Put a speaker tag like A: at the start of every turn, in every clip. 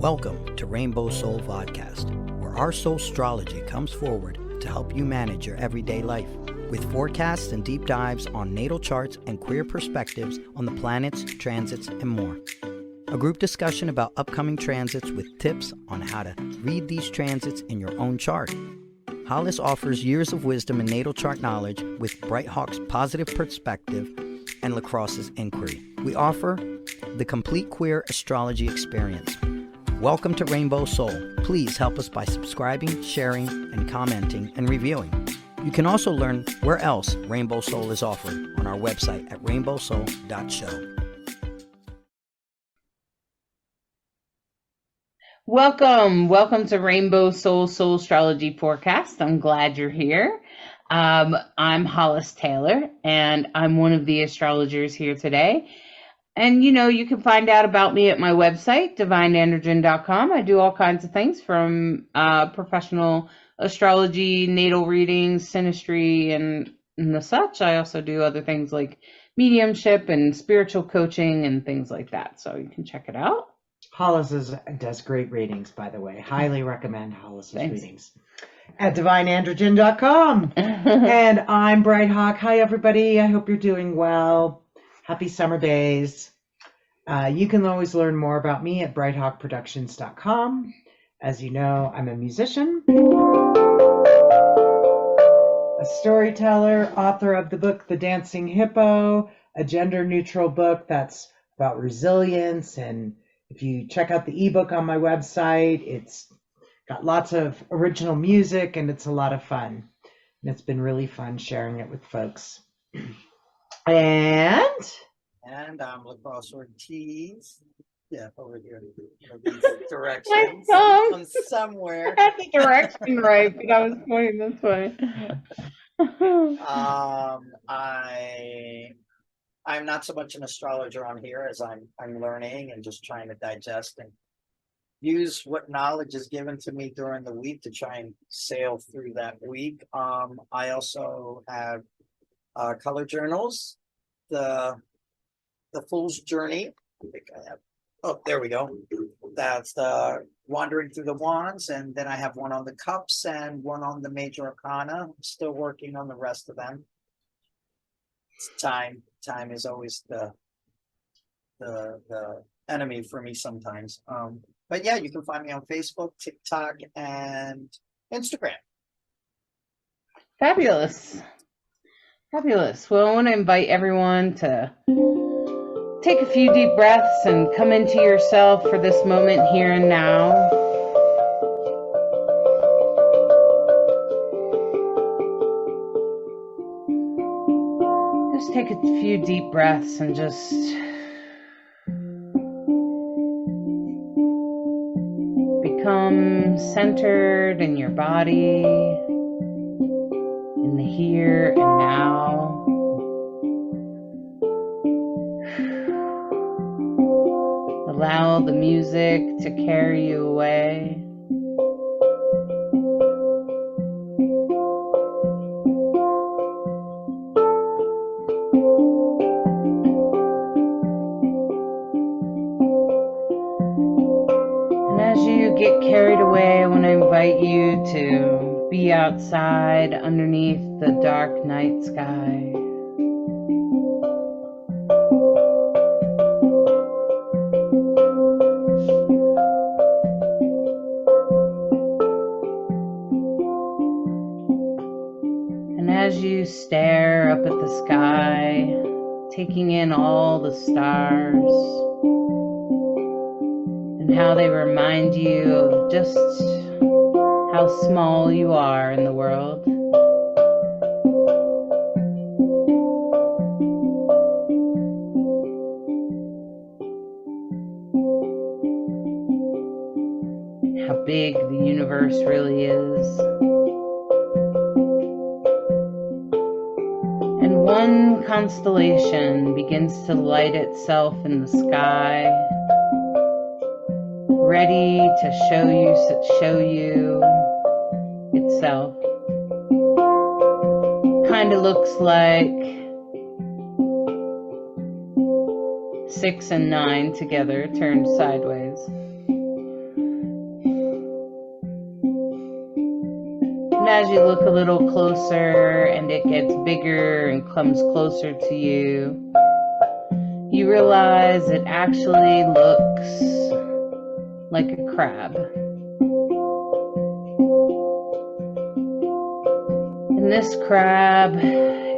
A: Welcome to Rainbow Soul Vodcast, where our Soulstrology comes forward to help you manage your everyday life, with forecasts and deep dives on natal charts and queer perspectives on the planets, transits, and more. A group discussion about upcoming transits with tips on how to read these transits in your own chart. Hollis offers years of wisdom and natal chart knowledge with Bright Hawk's positive perspective and Lacrosse's inquiry. We offer the complete queer astrology experience. Welcome to Rainbow Soul. Please help us by subscribing, sharing, and commenting and reviewing. You can also learn where else Rainbow Soul is offered on our website at rainbowsoul.show.
B: Welcome to Rainbow Soul Soulstrology Forecast. I'm glad you're here. I'm Hollis Taylor, and I'm one of the astrologers here today. And, you can find out about me at my website, divineandrogen.com. I do all kinds of things from professional astrology, natal readings, synastry, and the such. I also do other things like mediumship and spiritual coaching and things like that. So you can check it out.
C: Hollis does great readings, by the way. Highly recommend Hollis's readings at divineandrogen.com. And I'm Bright Hawk. Hi, everybody. I hope you're doing well. Happy summer days. You can always learn more about me at brighthawkproductions.com. As you know, I'm a musician, a storyteller, author of the book The Dancing Hippo, a gender-neutral book that's about resilience. And if you check out the ebook on my website, it's got lots of original music and it's a lot of fun. And it's been really fun sharing it with folks. And
A: I'm Lacrosse Ortiz. Yeah, over here. Directions.
B: I'm
A: somewhere.
B: I got the direction right, but I was pointing this way.
A: I'm not so much an astrologer on here as I'm learning and just trying to digest and use what knowledge is given to me during the week to try and sail through that week. I also have color journals, the Fool's Journey. I think I have. Oh, there we go. That's the Wandering Through the Wands, and then I have one on the Cups and one on the Major Arcana. I'm still working on the rest of them. Time is always the enemy for me sometimes. But yeah, you can find me on Facebook, TikTok, and Instagram.
B: Fabulous. Well, I want to invite everyone to take a few deep breaths and come into yourself for this moment here and now. Just take a few deep breaths and just become centered in your body, in the here and now. Allow the music to carry you away. And as you get carried away, I want to invite you to be outside underneath the dark night sky. As you stare up at the sky, taking in all the stars and how they remind you of just how small you are in the world. How big the universe really is. One constellation begins to light itself in the sky, ready to show you itself. Kind of looks like 6 and 9 together turned sideways. as you look a little closer and it gets bigger and comes closer to you, you realize it actually looks like a crab. And this crab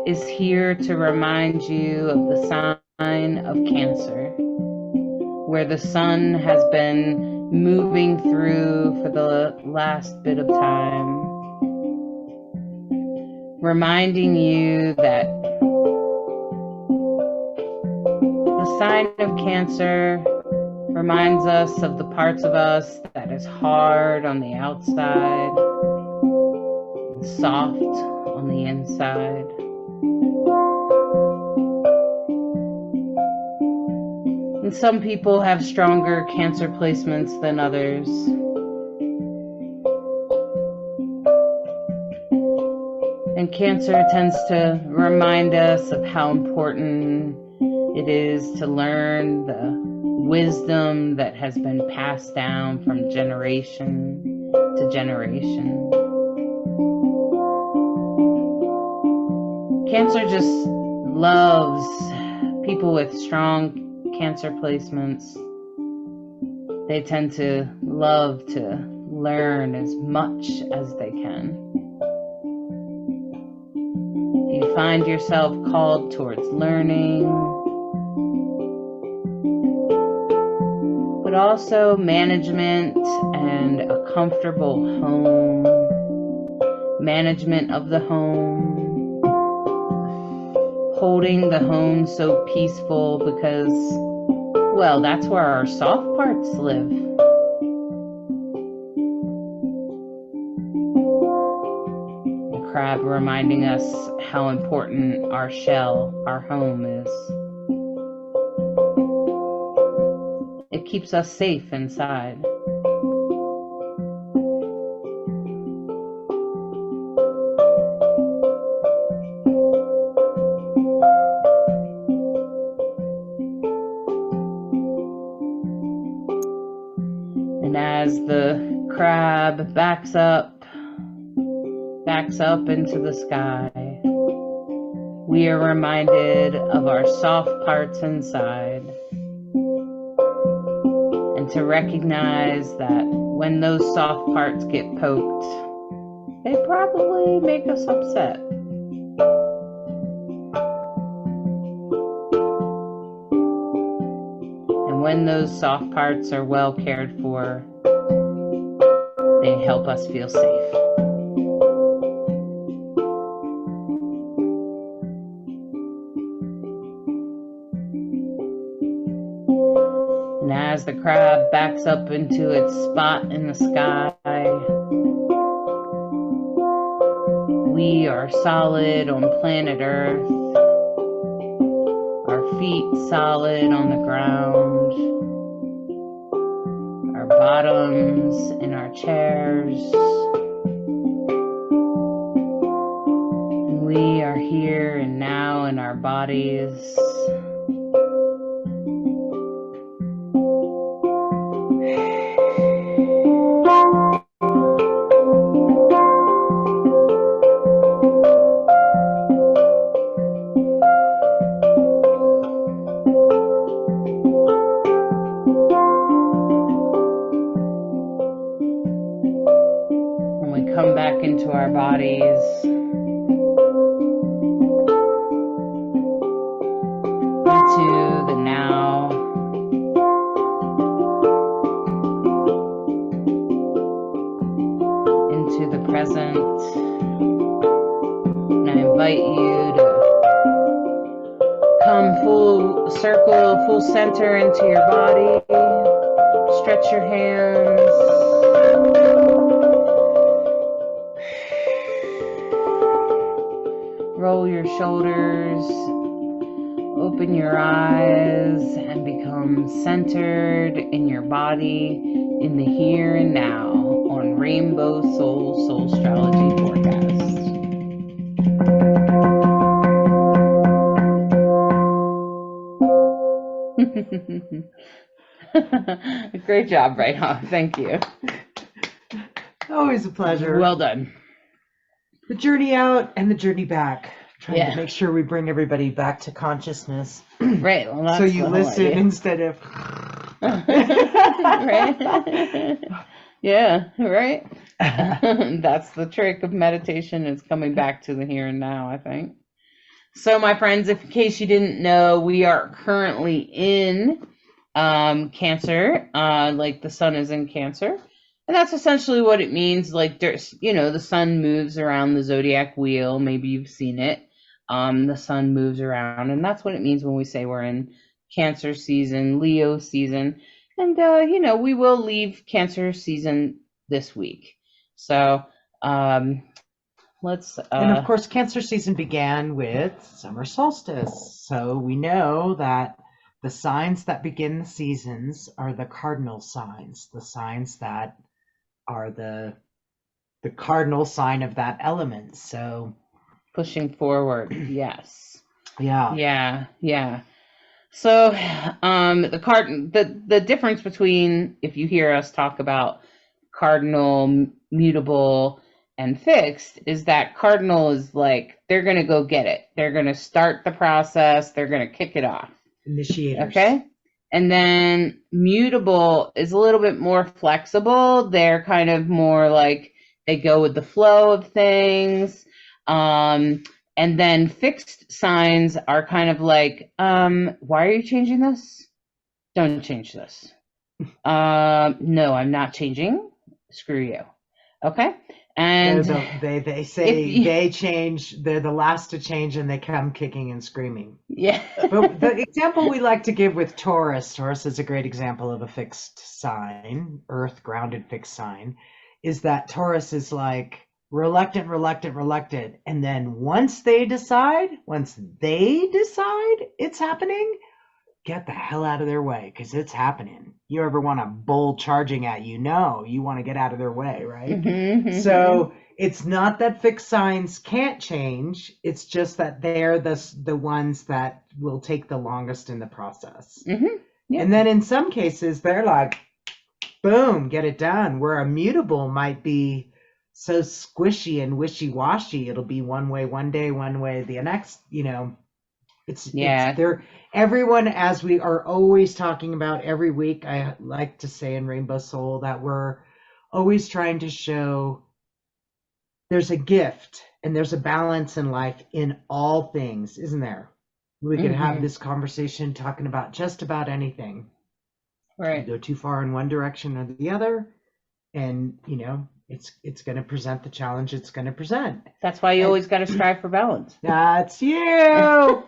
B: is here to remind you of the sign of Cancer, where the sun has been moving through for the last bit of time, reminding you that the sign of Cancer reminds us of the parts of us that is hard on the outside, soft on the inside. And some people have stronger Cancer placements than others. And Cancer tends to remind us of how important it is to learn the wisdom that has been passed down from generation to generation. Cancer just loves people with strong Cancer placements. They tend to love to learn as much as they can. If you find yourself called towards learning, but also management and a comfortable home, management of the home, holding the home so peaceful because, well, that's where our soft parts live. The crab reminding us how important our shell, our home is. It keeps us safe inside. And as the crab backs up into the sky, we are reminded of our soft parts inside, and to recognize that when those soft parts get poked, they probably make us upset. And when those soft parts are well cared for, they help us feel safe. And as the crab backs up into its spot in the sky, we are solid on planet Earth, our feet solid on the ground, our bottoms in our chairs, and we are here and now in our bodies. Come back into our bodies. Into the now. Into the present. And I invite you to come full circle, full center into your body. Stretch your hands. Roll your shoulders, open your eyes, and become centered in your body in the here and now on Rainbow Soul Soulstrology Forecast. Great job, Bright Hawk. Thank you.
C: Always a pleasure.
B: Well done.
C: The journey out and the journey back. Trying
B: Yeah.
C: to make sure we bring everybody back to consciousness.
B: Right. Well, that's
C: So you
B: the whole
C: listen
B: idea.
C: instead of.
B: Right. Yeah. Right. That's the trick of meditation, is coming back to the here and now, I think. So, my friends, if in case you didn't know, we are currently in Cancer. Like the sun is in Cancer. And that's essentially what it means. Like, there's, the sun moves around the zodiac wheel. Maybe you've seen it. The sun moves around, and that's what it means when we say we're in Cancer season, Leo season. And, we will leave Cancer season this week. So, let's.
C: And of course, Cancer season began with summer solstice. So we know that the signs that begin the seasons are the cardinal signs, the signs that are the cardinal sign of that element. So
B: pushing forward. Yes.
C: Yeah.
B: Yeah. So, the difference between, if you hear us talk about cardinal, mutable, and fixed, is that cardinal is like, they're going to go get it. They're going to start the process. They're going to kick it off.
C: Initiators.
B: Okay. And then mutable is a little bit more flexible. They're kind of more like, they go with the flow of things. And then fixed signs are kind of like, why are you changing this? Don't change this. No, I'm not changing. Screw you. Okay. And
C: they say they change. They're the last to change, and they come kicking and screaming.
B: Yeah.
C: But the example we like to give with Taurus is a great example of a fixed sign, earth grounded fixed sign, is that Taurus is like reluctant, and then once they decide it's happening, get the hell out of their way, because it's happening. You ever want a bull charging at you? No, you want to get out of their way, right?
B: Mm-hmm.
C: So it's not that fixed signs can't change. It's just that they're the ones that will take the longest in the process.
B: Mm-hmm. Yeah.
C: And then in some cases, they're like, boom, get it done. Where a mutable might be so squishy and wishy-washy. It'll be one way one day, one way the next, It's everyone, as we are always talking about every week, I like to say in Rainbow Soul that we're always trying to show there's a gift and there's a balance in life in all things, isn't there? We could have this conversation talking about just about anything.
B: Right.
C: You go too far in one direction or the other, and it's going to present the challenge it's going to present.
B: That's why you always got to strive for balance.
C: That's you.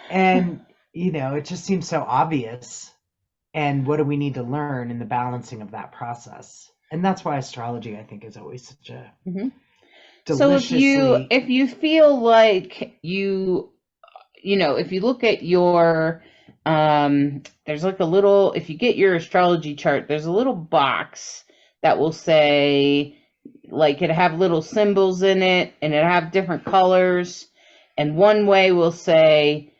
C: And, it just seems so obvious. And what do we need to learn in the balancing of that process? And that's why astrology, I think, is always such a deliciously...
B: So if you feel like if you look at your, there's like a little, if you get your astrology chart, there's a little box that will say, like, it have little symbols in it, and it have different colors. And one way will say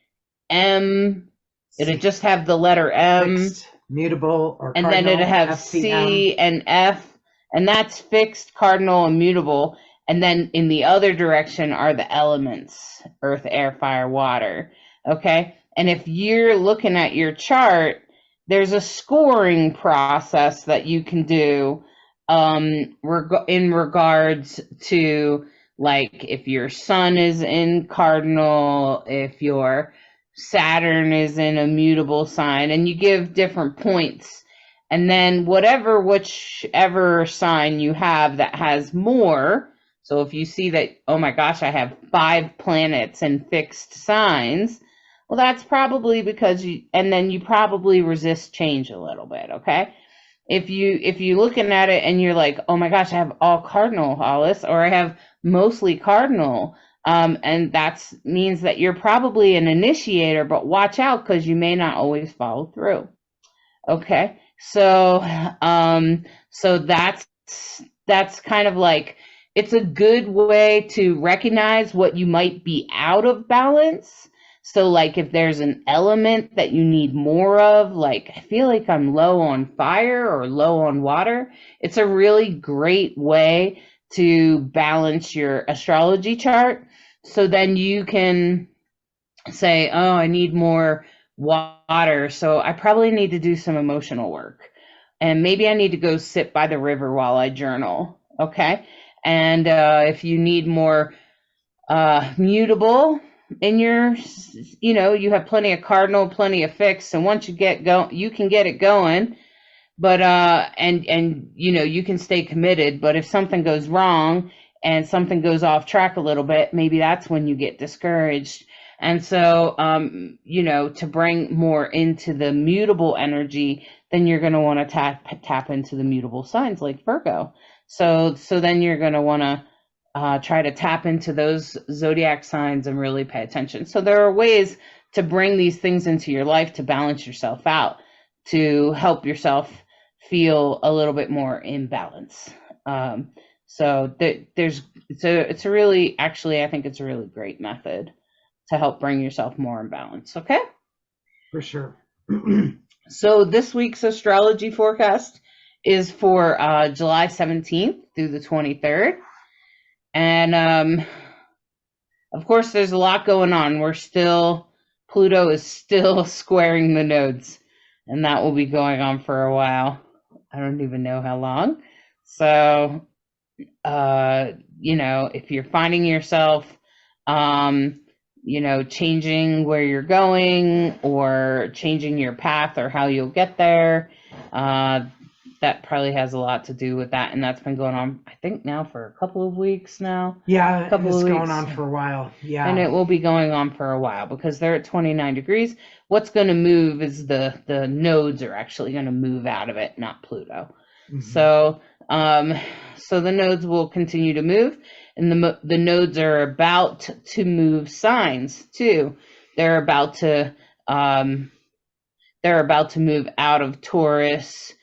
B: M, it'll just have the letter M.
C: Fixed, mutable, or
B: and
C: cardinal,
B: then it'll have
C: FCM.
B: C and F, and that's fixed, cardinal, and mutable. And then in the other direction are the elements: earth, air, fire, water. Okay? And if you're looking at your chart, there's a scoring process that you can do in regards to, like, if your sun is in cardinal, if your Saturn is in a mutable sign, and you give different points. And then whichever sign you have that has more, so if you see that, oh my gosh, I have 5 planets in fixed signs, well, that's probably because you probably resist change a little bit, okay? If you're looking at it and you're like, oh my gosh, I have all cardinal, Hollis, or I have mostly cardinal, and that means that you're probably an initiator, but watch out, because you may not always follow through. Okay, so that's kind of like, it's a good way to recognize what you might be out of balance. So, like, if there's an element that you need more of, like, I feel like I'm low on fire or low on water, it's a really great way to balance your astrology chart. So then you can say, oh, I need more water, so I probably need to do some emotional work. And maybe I need to go sit by the river while I journal. Okay. And if you need more mutable in your, you have plenty of cardinal, plenty of fixed. And once you get going, you can get it going. But and you can stay committed. But if something goes wrong and something goes off track a little bit, maybe that's when you get discouraged. And so, to bring more into the mutable energy, then you're going to want to tap into the mutable signs like Virgo. So then you're going to want to try to tap into those zodiac signs and really pay attention. So there are ways to bring these things into your life to balance yourself out, to help yourself feel a little bit more in balance. So it's a really, actually, I think it's a really great method to help bring yourself more in balance. Okay.
C: For sure.
B: So this week's astrology forecast is for July 17th through the 23rd. And of course, there's a lot going on. Pluto is still squaring the nodes, and that will be going on for a while. I don't even know how long. So, if you're finding yourself, changing where you're going or changing your path or how you'll get there, that probably has a lot to do with that. And that's been going on, I think, now for a couple of weeks now.
C: Yeah, it's going on for a while. Yeah.
B: And it will be going on for a while because they're at 29 degrees. What's going to move is the nodes are actually going to move out of it, not Pluto. Mm-hmm. So the nodes will continue to move, and the nodes are about to move signs too. They're about to move out of Taurus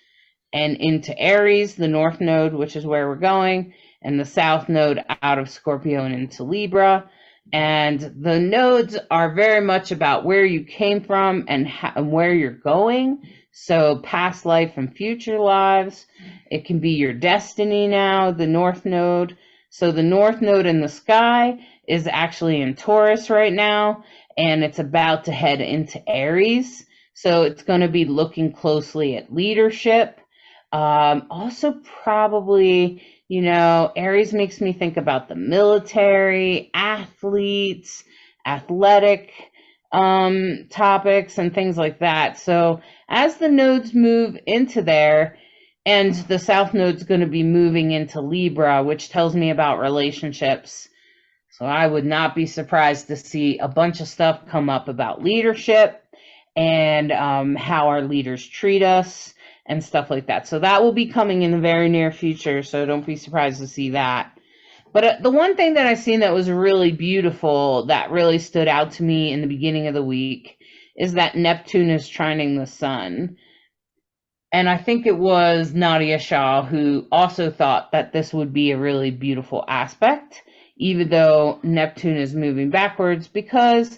B: and into Aries, the north node, which is where we're going, and the south node out of Scorpio and into Libra. And the nodes are very much about where you came from and where you're going. So past life and future lives. It can be your destiny now, the north node. So the north node in the sky is actually in Taurus right now, and it's about to head into Aries. So it's going to be looking closely at leadership. Also probably, Aries makes me think about the military, athletes, athletic topics and things like that. So as the nodes move into there, and the south node's going to be moving into Libra, which tells me about relationships. So I would not be surprised to see a bunch of stuff come up about leadership and how our leaders treat us and stuff like that. So that will be coming in the very near future, so don't be surprised to see that. But the one thing that I've seen that was really beautiful, that really stood out to me in the beginning of the week, is that Neptune is trining the sun. And I think it was Nadia Shah who also thought that this would be a really beautiful aspect, even though Neptune is moving backwards, because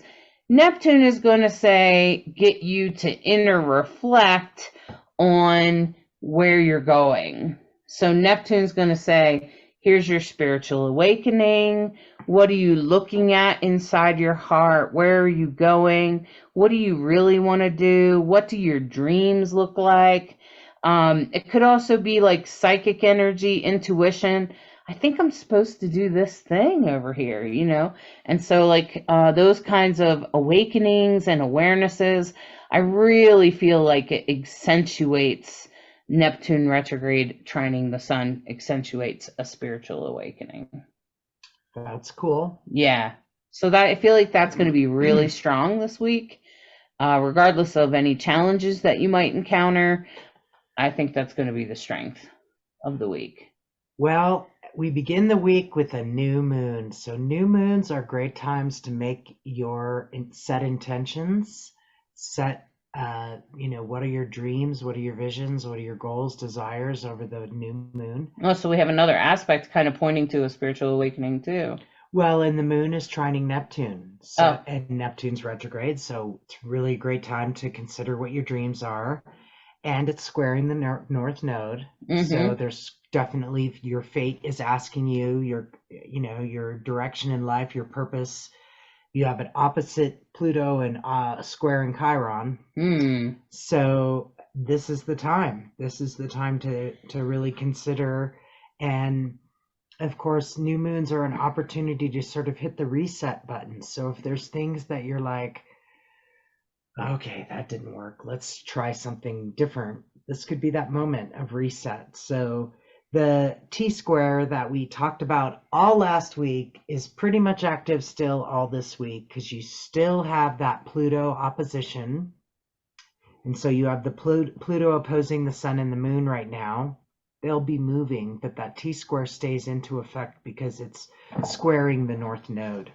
B: Neptune is going to get you to inner reflect on where you're going. So Neptune's going to say, here's your spiritual awakening. What are you looking at inside your heart? Where are you going? What do you really want to do? What do your dreams look like? It could also be like psychic energy, intuition. I think I'm supposed to do this thing over here, And so those kinds of awakenings and awarenesses, I really feel like it accentuates Neptune retrograde trining the sun, accentuates a spiritual awakening.
C: That's cool.
B: Yeah. So I feel like that's going to be really strong this week, regardless of any challenges that you might encounter. I think that's going to be the strength of the week.
C: Well, we begin the week with a new moon. So new moons are great times to make your set intentions, set, what are your dreams? What are your visions? What are your goals, desires over the new moon?
B: Oh, so we have another aspect kind of pointing to a spiritual awakening too.
C: Well, and the moon is trining Neptune, and Neptune's retrograde. So it's really a great time to consider what your dreams are and it's squaring the north node. So there's definitely, your fate is asking you, your direction in life, your purpose. You have an opposite Pluto and squaring Chiron. So this is the time. This is the time to really consider. And of course, new moons are an opportunity to sort of hit the reset button. So if there's things that you're like, okay, that didn't work, let's try something different, this could be that moment of reset. So the T-square that we talked about all last week is pretty much active still all this week, because you still have that Pluto opposition. And so you have the Pluto opposing the sun and the moon right now. They'll be moving, but that T-square stays into effect because it's squaring the north node.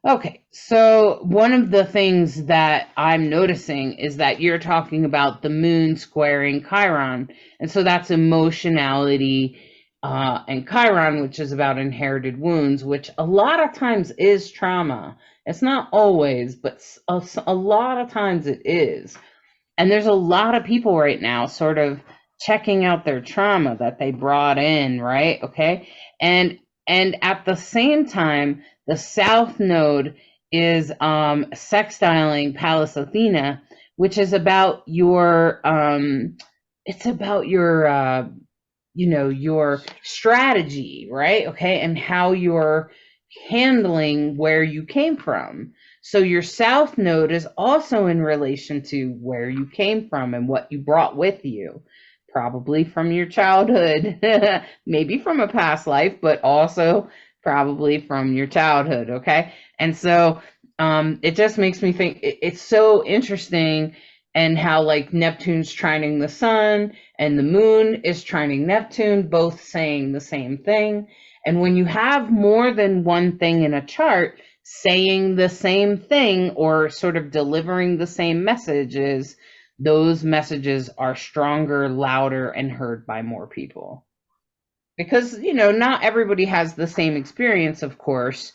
B: Okay, so one of the things that I'm noticing is that you're talking about the moon squaring Chiron. And so that's emotionality and Chiron, which is about inherited wounds, which a lot of times is trauma. It's not always, but a lot of times it is. And there's a lot of people right now sort of checking out their trauma that they brought in, right? Okay. And at the same time, the South Node is sextiling Pallas Athena, which is about your your strategy, right? Okay, and how you're handling where you came from. So your South Node is also in relation to where you came from and what you brought with you, probably from your childhood, maybe from a past life, but also probably from your childhood. Okay. And so it just makes me think it's so interesting, and how like Neptune's trining the sun and the moon is trining Neptune, both saying the same thing. And when you have more than one thing in a chart saying the same thing or sort of delivering the same messages, those messages are stronger, louder, and heard by more people. Because, not everybody has the same experience, of course.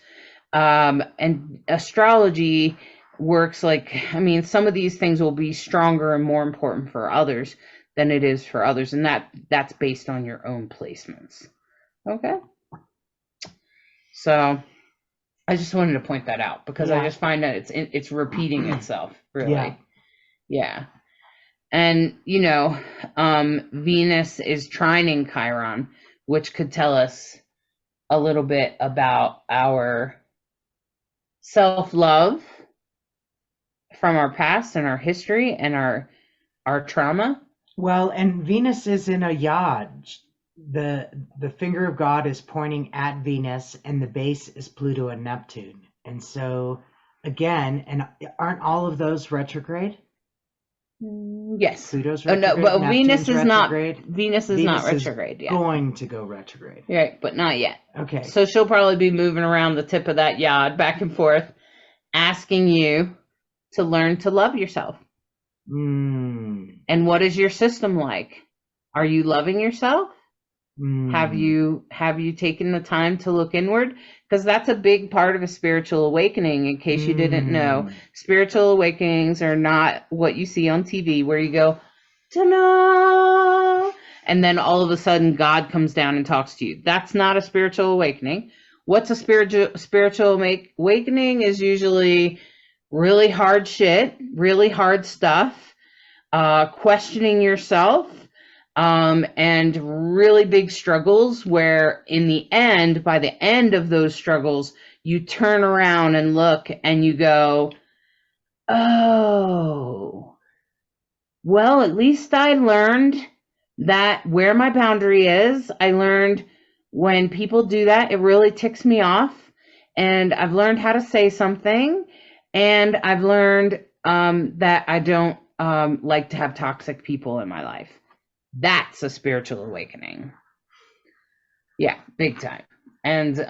B: And astrology works some of these things will be stronger and more important for others than it is for others. And that's based on your own placements. Okay. So I just wanted to point that out because I just find that it's repeating itself, really. Yeah. And, Venus is trining Chiron, which could tell us a little bit about our self-love from our past and our history and our trauma.
C: Well, and Venus is in a yod. The finger of God is pointing at Venus, and the base is Pluto and Neptune. And so, again, and aren't all of those retrograde?
B: Yes.
C: Pluto's retrograde.
B: No, but
C: Neptune's retrograde.
B: Venus is not retrograde yet.
C: Going to go retrograde.
B: Right, but not yet.
C: Okay.
B: So she'll probably be moving around the tip of that yod back and forth, asking you to learn to love yourself. And what is your system like? Are you loving yourself? Have you taken the time to look inward? Because that's a big part of a spiritual awakening. In case you didn't know, spiritual awakenings are not what you see on TV, where you go, ta-da, and then all of a sudden God comes down and talks to you. That's not a spiritual awakening. What's a spiritual awakening is usually really hard shit, really hard stuff, questioning yourself, and really big struggles where in the end, by the end of those struggles, you turn around and look and you go, oh, well, at least I learned that where my boundary is. I learned when people do that, it really ticks me off. And I've learned how to say something. And I've learned that I don't like to have toxic people in my life. That's a spiritual awakening. Yeah, big time. And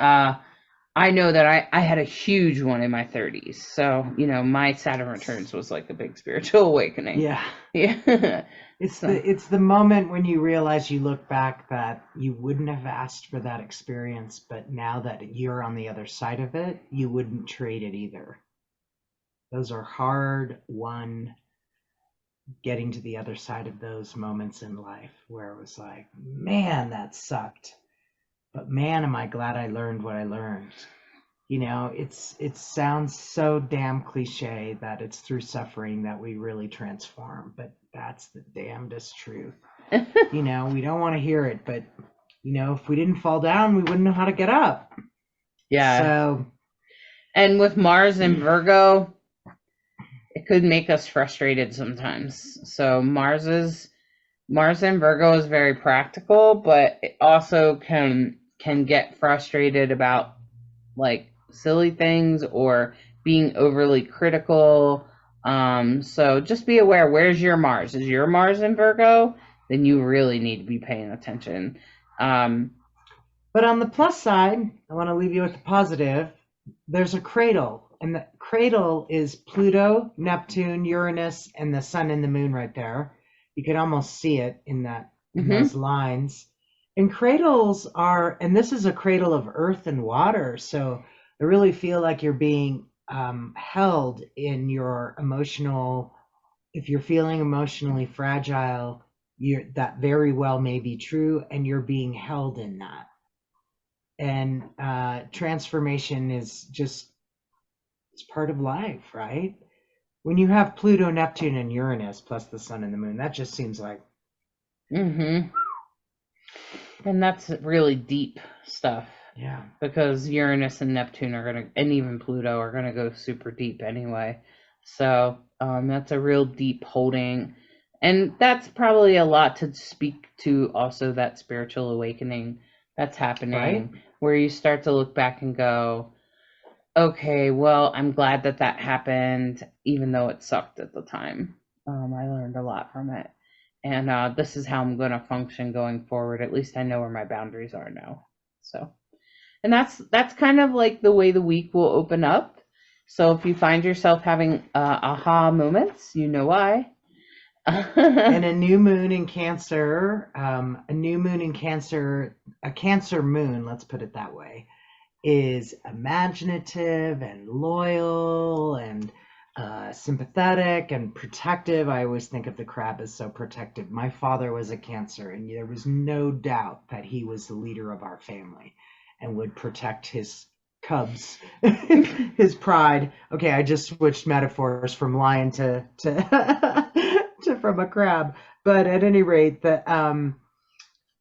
B: I know that I had a huge one in my 30s. So, my Saturn returns was like a big spiritual awakening.
C: Yeah.
B: Yeah.
C: It's the moment when you realize, you look back, that you wouldn't have asked for that experience, but now that you're on the other side of it, you wouldn't trade it either. Those are hard-won getting to the other side of those moments in life where it was like, man, that sucked. But man, am I glad I learned what I learned. It sounds so damn cliche that it's through suffering that we really transform, but that's the damnedest truth. We don't want to hear it, but if we didn't fall down, we wouldn't know how to get up.
B: Yeah.
C: So,
B: and with Mars and Virgo, it could make us frustrated sometimes. So Mars and Virgo is very practical, but it also can get frustrated about like silly things or being overly critical. So just be aware, where's your Mars? Is your Mars in Virgo? Then you really need to be paying attention.
C: But on the plus side, I want to leave you with the positive. There's a cradle, and the cradle is Pluto, Neptune, Uranus, and the sun and the moon right there. You can almost see it in those lines. And cradles are, and this is a cradle of earth and water, so I really feel like you're being held in your emotional. If you're feeling emotionally fragile, that very well may be true, and you're being held in that. And transformation is just, it's part of life, right? When you have Pluto, Neptune, and Uranus plus the sun and the moon, that just seems like
B: and that's really deep stuff.
C: Yeah.
B: Because Uranus and Neptune and even Pluto are gonna go super deep anyway. So that's a real deep holding, and that's probably a lot to speak to also that spiritual awakening that's happening,
C: right?
B: Where you start to look back and go, okay, well, I'm glad that happened, even though it sucked at the time. I learned a lot from it. And this is how I'm going to function going forward. At least I know where my boundaries are now. So, and that's kind of like the way the week will open up. So if you find yourself having aha moments, you know why.
C: And a new moon in Cancer, a Cancer moon, let's put it that way, is imaginative and loyal and sympathetic and protective. I always think of the crab as so protective. My father was a Cancer, and there was no doubt that he was the leader of our family and would protect his cubs, his pride. Okay, I just switched metaphors from lion to from a crab. But at any rate, they're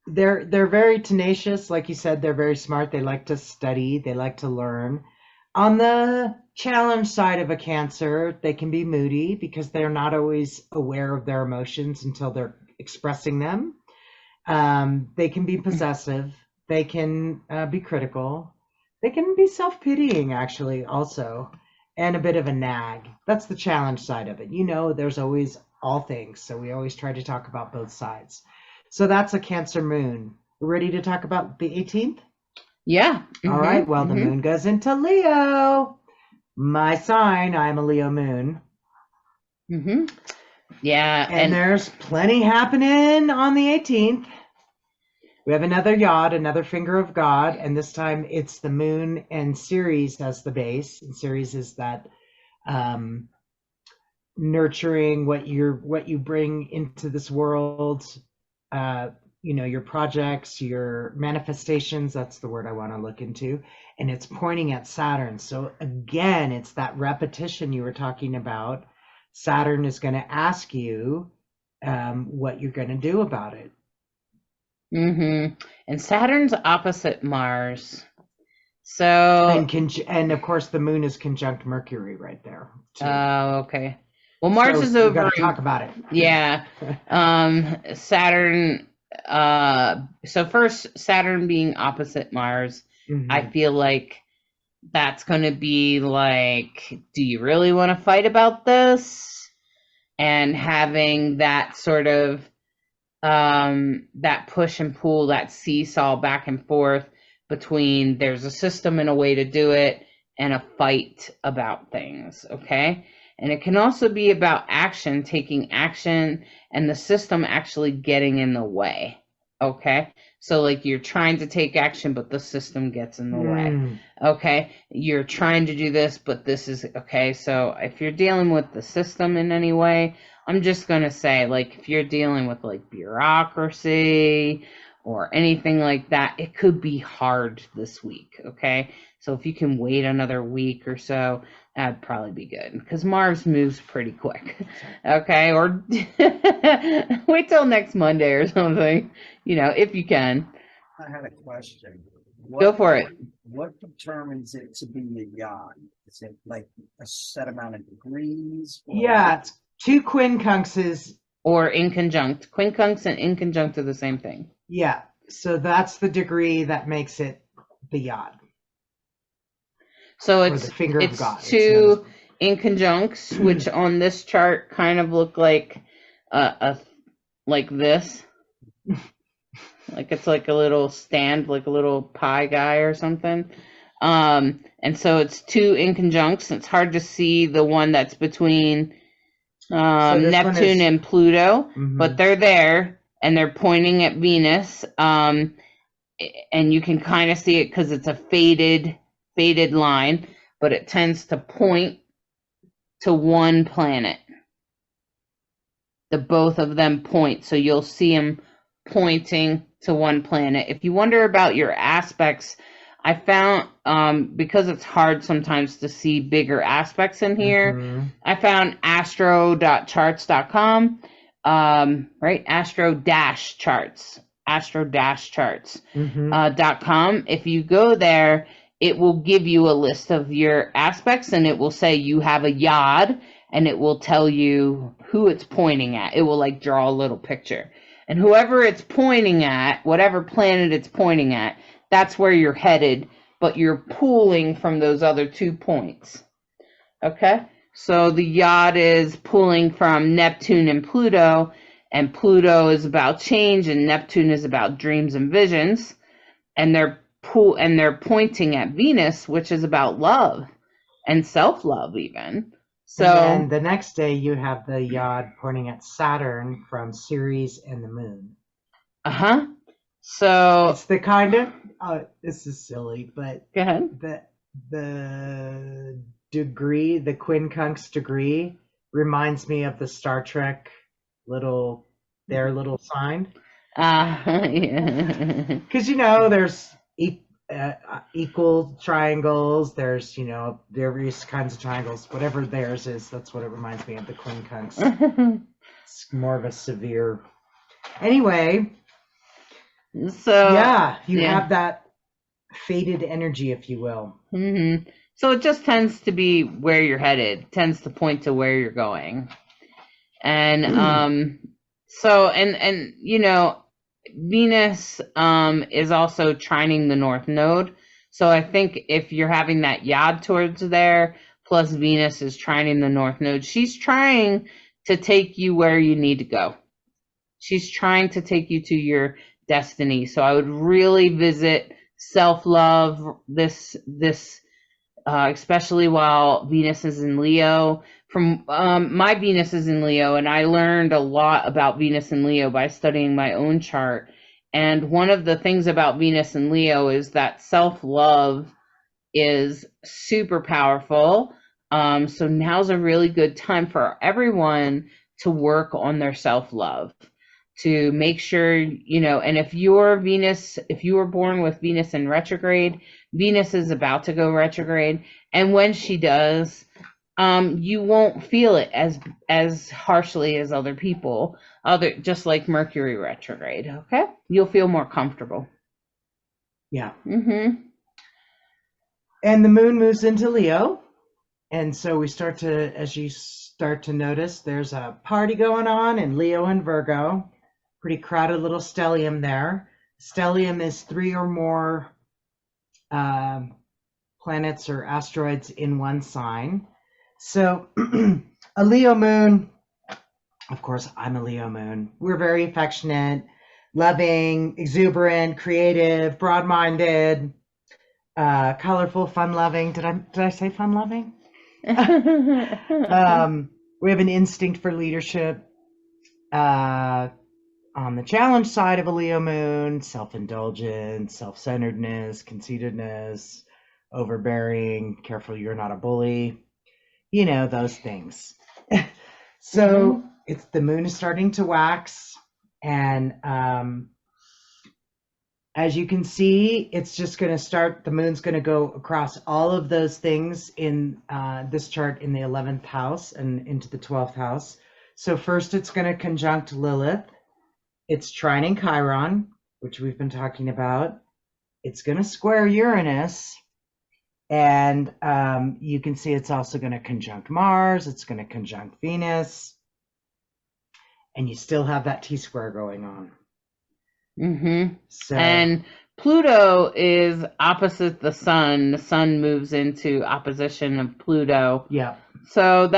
C: very tenacious. Like you said, they're very smart. They like to study. They like to learn. On the challenge side of a Cancer, they can be moody because they're not always aware of their emotions until they're expressing them. They can be possessive. They can be critical. They can be self-pitying, actually, also, and a bit of a nag. That's the challenge side of it. There's always all things, so we always try to talk about both sides. So that's a Cancer moon. Ready to talk about the 18th?
B: Yeah.
C: All right. Well, the moon goes into Leo. My sign, I'm a Leo moon.
B: Yeah.
C: And there's plenty happening on the 18th. We have another yod, another finger of God, and this time it's the moon and Ceres as the base. And Ceres is that nurturing what you bring into this world, your projects, your manifestations. That's the word I want to look into. And it's pointing at Saturn. So again, it's that repetition you were talking about. Saturn is going to ask you what you're going to do about it.
B: And Saturn's opposite Mars. So
C: and of course the moon is conjunct Mercury right there too.
B: Okay. Well, Mars is over.
C: We got to talk about it.
B: Yeah. Saturn. So first, Saturn being opposite Mars, I feel like that's going to be like, do you really want to fight about this? And having that sort of that push and pull, that seesaw back and forth between there's a system and a way to do it and a fight about things, okay? And it can also be about action, taking action, and the system actually getting in the way, okay? So like you're trying to take action, but the system gets in the way, okay? You're trying to do this, but this is, okay? So if you're dealing with the system in any way, I'm just going to say, like, if you're dealing with like bureaucracy or anything like that, it could be hard this week. Okay. So if you can wait another week or so, that'd probably be good because Mars moves pretty quick. Okay. Or wait till next Monday or something, if you can.
D: I had a question.
B: Go for it.
D: What determines it to be a yacht? Is it like a set amount of degrees?
C: Yeah, it's two quincunxes.
B: Or inconjunct. Quincunx and inconjunct are the same thing.
C: Yeah, so that's the degree that makes it the yod.
B: So
C: Or
B: it's
C: the finger of God. It's
B: two inconjuncts, which on this chart kind of look like like this. Like it's like a little stand, like a little pie guy or something. And so it's two inconjuncts. It's hard to see the one that's between Neptune and Pluto, but they're there and they're pointing at Venus. And you can kind of see it because it's a faded line, but it tends to point to one planet. The both of them point, so you'll see them pointing to one planet. If you wonder about your aspects, I found because it's hard sometimes to see bigger aspects in here, I found astro.charts.com, right? astro-charts.com. If you go there, it will give you a list of your aspects and it will say you have a yod and it will tell you who it's pointing at. It will like draw a little picture. And whoever it's pointing at, whatever planet it's pointing at, that's where you're headed, but you're pulling from those other 2 points. Okay? So the yod is pulling from Neptune and Pluto is about change, and Neptune is about dreams and visions. And they're pointing at Venus, which is about love and self-love even. So
C: and then the next day you have the yod pointing at Saturn from Ceres and the moon.
B: So
C: it's the kind of this is silly, but
B: go ahead.
C: The degree, the quincunx degree, reminds me of the Star Trek little sign.
B: Yeah.
C: Because there's equal triangles. There's various kinds of triangles. Whatever theirs is, that's what it reminds me of, the quincunx. It's more of a severe. Anyway.
B: So
C: yeah, you have that faded energy, if you will.
B: So it just tends to be where you're headed, tends to point to where you're going. And Venus is also trining the North Node. So I think if you're having that yod towards there, plus Venus is trining the North Node, she's trying to take you where you need to go. She's trying to take you to your destiny. So I would really visit self-love this especially while Venus is in Leo. From my Venus is in Leo, and I learned a lot about Venus in Leo by studying my own chart. And one of the things about Venus in Leo is that self-love is super powerful. So now's a really good time for everyone to work on their self-love, to make sure, and if you were born with Venus in retrograde, Venus is about to go retrograde. And when she does, you won't feel it as harshly as other people, just like Mercury retrograde. Okay. You'll feel more comfortable.
C: Yeah. And the moon moves into Leo. And so as you start to notice, there's a party going on in Leo and Virgo. Pretty crowded little stellium there. Stellium is 3 or more planets or asteroids in one sign. So a Leo moon, of course, I'm a Leo moon. We're very affectionate, loving, exuberant, creative, broad-minded, colorful, fun-loving. Did I say fun-loving? We have an instinct for leadership. On the challenge side of a Leo moon, self-indulgence, self-centeredness, conceitedness, overbearing, careful you're not a bully, those things. So it's the moon is starting to wax, and as you can see, it's just going to start. The moon's going to go across all of those things in this chart in the 11th house and into the 12th house. So first, it's going to conjunct Lilith. It's trining Chiron, which we've been talking about. It's going to square Uranus. And you can see it's also going to conjunct Mars. It's going to conjunct Venus. And you still have that T-square going on.
B: Mm-hmm.
C: So,
B: And Pluto is opposite the sun. The sun moves into opposition of Pluto.
C: yeah.
B: So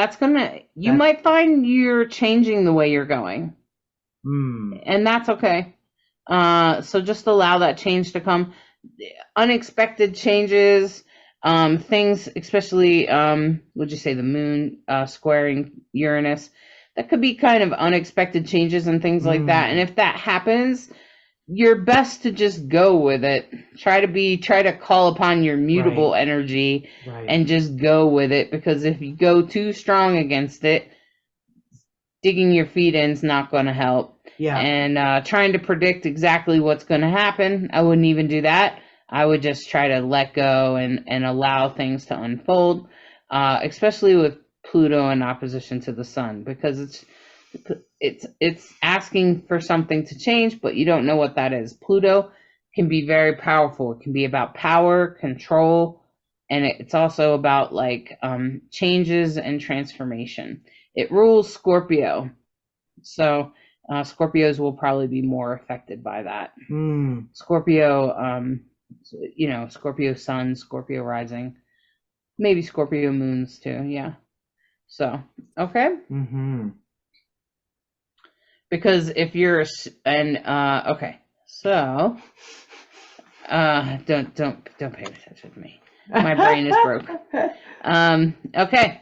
B: you might find you're changing the way you're going. And that's okay. So just allow that change to come. Unexpected changes, things, especially, would you say the moon squaring Uranus, that could be kind of unexpected changes and things like that. And if that happens, you're best to just go with it. Try to call upon your mutable energy and just go with it, because if you go too strong against it, digging your feet in is not going to help.
C: Yeah.
B: And trying to predict exactly what's going to happen, I wouldn't even do that. I would just try to let go and allow things to unfold, especially with Pluto in opposition to the sun, because it's asking for something to change, but you don't know what that is. Pluto can be very powerful. It can be about power, control, and it's also about like changes and transformation. It rules Scorpio, so Scorpios will probably be more affected by that. Scorpio, Scorpio sun, Scorpio rising, maybe Scorpio moons too. Yeah. So, okay. Because if you're okay, so don't pay attention to me. My brain is broke. Okay.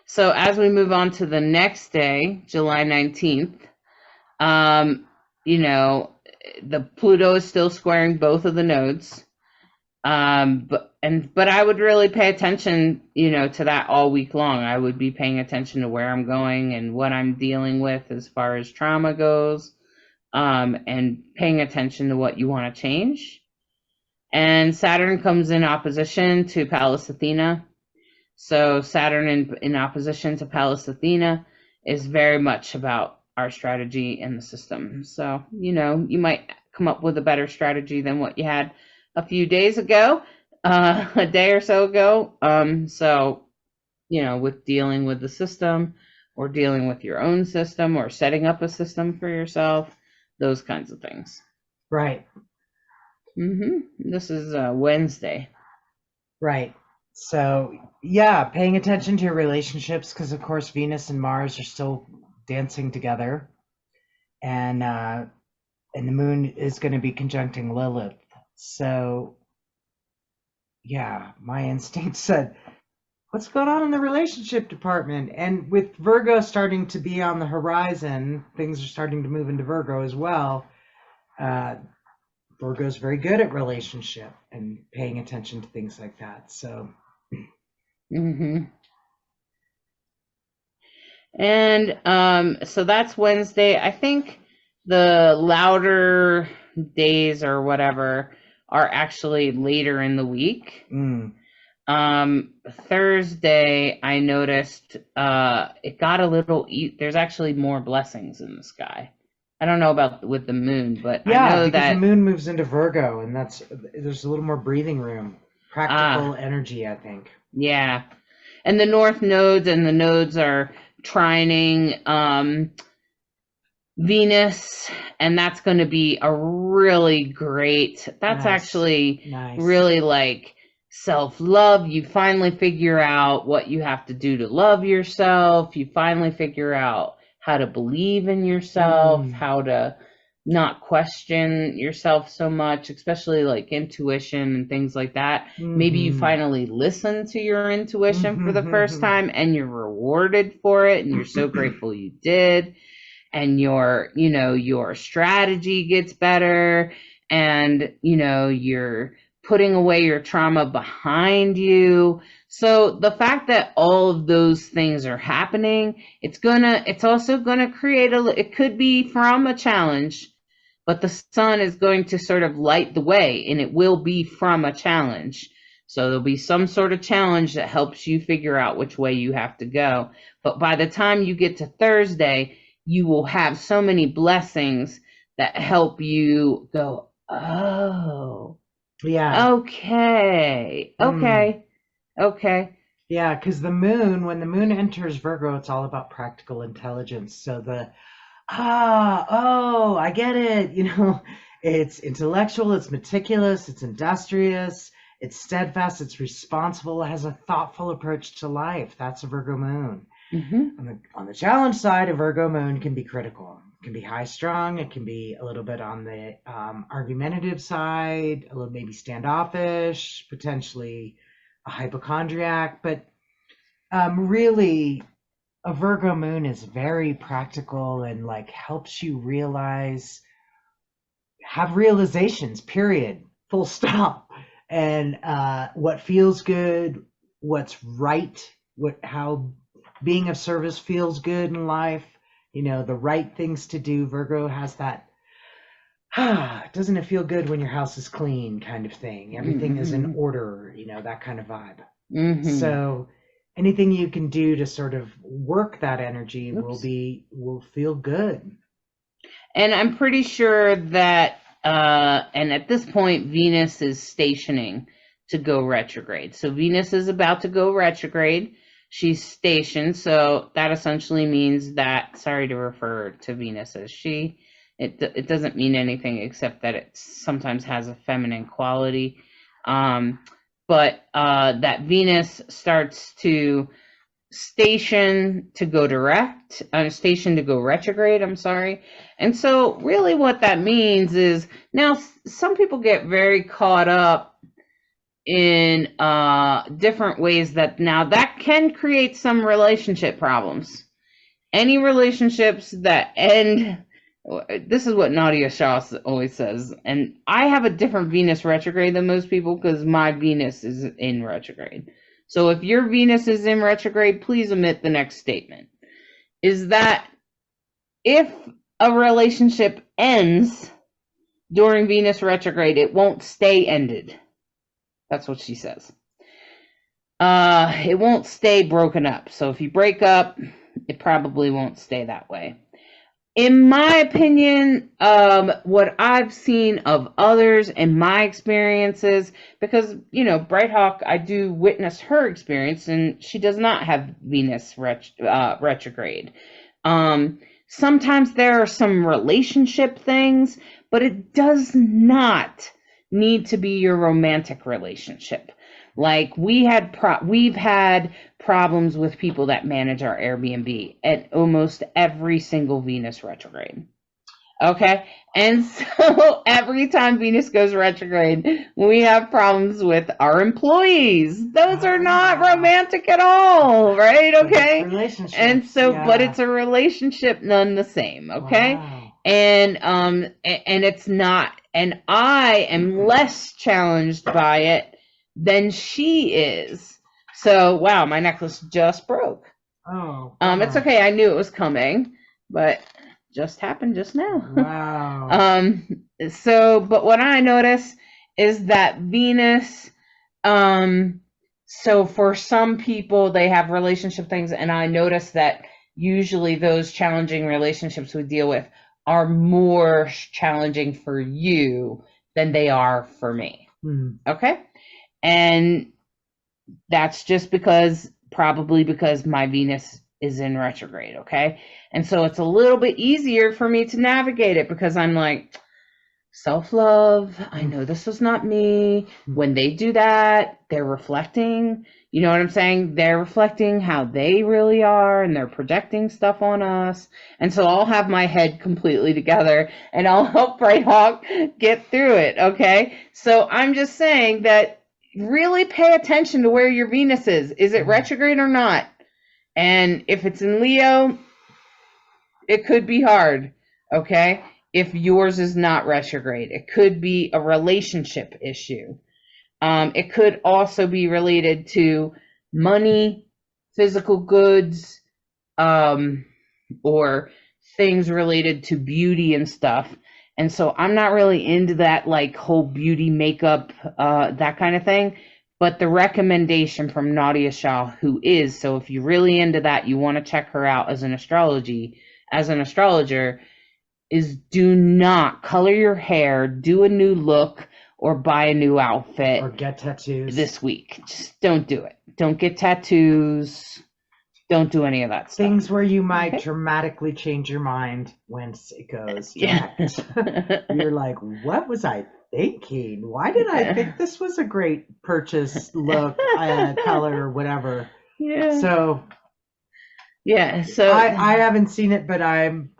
B: So as we move on to the next day, July 19th, the Pluto is still squaring both of the nodes. But I would really pay attention, to that all week long. I would be paying attention to where I'm going and what I'm dealing with as far as trauma goes, and paying attention to what you want to change. And Saturn comes in opposition to Pallas Athena. So Saturn in opposition to Pallas Athena is very much about our strategy in the system. So, you might come up with a better strategy than what you had a few days ago, a day or so ago. With dealing with the system or dealing with your own system or setting up a system for yourself, those kinds of things.
C: Right.
B: This is Wednesday.
C: Right. So, yeah, paying attention to your relationships, because of course Venus and Mars are still dancing together, and the moon is going to be conjuncting Lilith. So, yeah, my instinct said, what's going on in the relationship department? And with Virgo starting to be on the horizon, things are starting to move into Virgo as well. Virgo's very good at relationship and paying attention to things like that. So.
B: And so that's Wednesday. I think the louder days or whatever are actually later in the week. Thursday, I noticed it got a little. There's actually more blessings in the sky. I don't know about with the moon, but
C: yeah,
B: I know
C: because
B: that
C: the moon moves into Virgo, and there's a little more breathing room, practical energy, I think.
B: Yeah, and the north nodes and the nodes are trining Venus, and that's going to be a really great. That's actually really like self-love. You finally figure out what you have to do to love yourself. You finally figure out how to believe in yourself, how to not question yourself so much, especially like intuition and things like that. Maybe you finally listen to your intuition for the first time and you're rewarded for it and you're so grateful you did. And your strategy gets better, and your putting away your trauma behind you. So the fact that all of those things are happening, it's also gonna create it could be from a challenge, but the sun is going to sort of light the way, and it will be from a challenge. So there'll be some sort of challenge that helps you figure out which way you have to go. But by the time you get to Thursday, you will have so many blessings that help you go, oh,
C: Yeah.
B: okay, okay.
C: Yeah, because when the moon enters Virgo, it's all about practical intelligence. So I get it. It's intellectual, it's meticulous, it's industrious, it's steadfast, it's responsible, it has a thoughtful approach to life. That's a Virgo moon. On the challenge side, a Virgo moon can be critical. It can be high strung. It can be a little bit on the argumentative side, a little maybe standoffish, potentially a hypochondriac. But really, a Virgo moon is very practical and like helps you have realizations, period, full stop. And what feels good, what's right, how being of service feels good in life, the right things to do. Virgo has that, doesn't it feel good when your house is clean kind of thing? Everything is in order, that kind of vibe. So anything you can do to sort of work that energy will feel good.
B: And I'm pretty sure that, and at this point, Venus is stationing to go retrograde. So Venus is about to go retrograde. She's stationed. So that essentially means that, sorry to refer to Venus as she, it doesn't mean anything except that it sometimes has a feminine quality. But that Venus starts to station to go retrograde, I'm sorry. And so really what that means is, now some people get very caught up in different ways that can create some relationship problems. Any relationships that end, this is what Nadia Shah always says, and I have a different Venus retrograde than most people because my Venus is in retrograde. So if your Venus is in retrograde, please omit the next statement. Is that if a relationship ends during Venus retrograde, it won't stay ended. That's what she says. It won't stay broken up. So if you break up, it probably won't stay that way. In my opinion, what I've seen of others and my experiences, because, Bright Hawk, I do witness her experience, and she does not have Venus retrograde. Sometimes there are some relationship things, but it does not need to be your romantic relationship. Like we've had problems with people that manage our Airbnb at almost every single Venus retrograde. Okay. And so every time Venus goes retrograde, we have problems with our employees. Those are not romantic at all, right? Okay. And so, but it's a relationship none the same. Okay. Wow. And it's not, and I am less challenged by it than she is. So, wow, my necklace just broke.
C: Oh.
B: It's okay. I knew it was coming, but just happened just now.
C: Wow.
B: So, but what I notice is that Venus, so for some people, they have relationship things, and I notice that usually those challenging relationships we deal with are more challenging for you than they are for me. Okay? And that's just probably because my Venus is in retrograde, okay? And so it's a little bit easier for me to navigate it because I'm like, self-love, I know this is not me. When they do that, they're reflecting, you know what I'm saying? They're reflecting how they really are, and they're projecting stuff on us. And so I'll have my head completely together, and I'll help Bright Hawk get through it, okay? So I'm just saying that really pay attention to where your Venus is. Is it retrograde or not? And if it's in Leo, it could be hard, okay? If yours is not retrograde, it could be a relationship issue. It could also be related to money, physical goods, or things related to beauty and stuff. And so I'm not really into that, like, whole beauty makeup, that kind of thing. But the recommendation from Nadia Shah, who is, so if you're really into that, you want to check her out as an astrologer, is do not color your hair, do a new look, or buy a new outfit
C: Or get tattoos.
B: this week. Just don't do it. Don't get tattoos. Don't do any of that stuff.
C: Things where you might
B: Okay.
C: dramatically change your mind once it goes
B: Yeah.
C: direct. You're like, what was I thinking? Why did I think this was a great purchase, look, color, or whatever?
B: Yeah.
C: So
B: Yeah. So
C: I haven't seen it, but I'm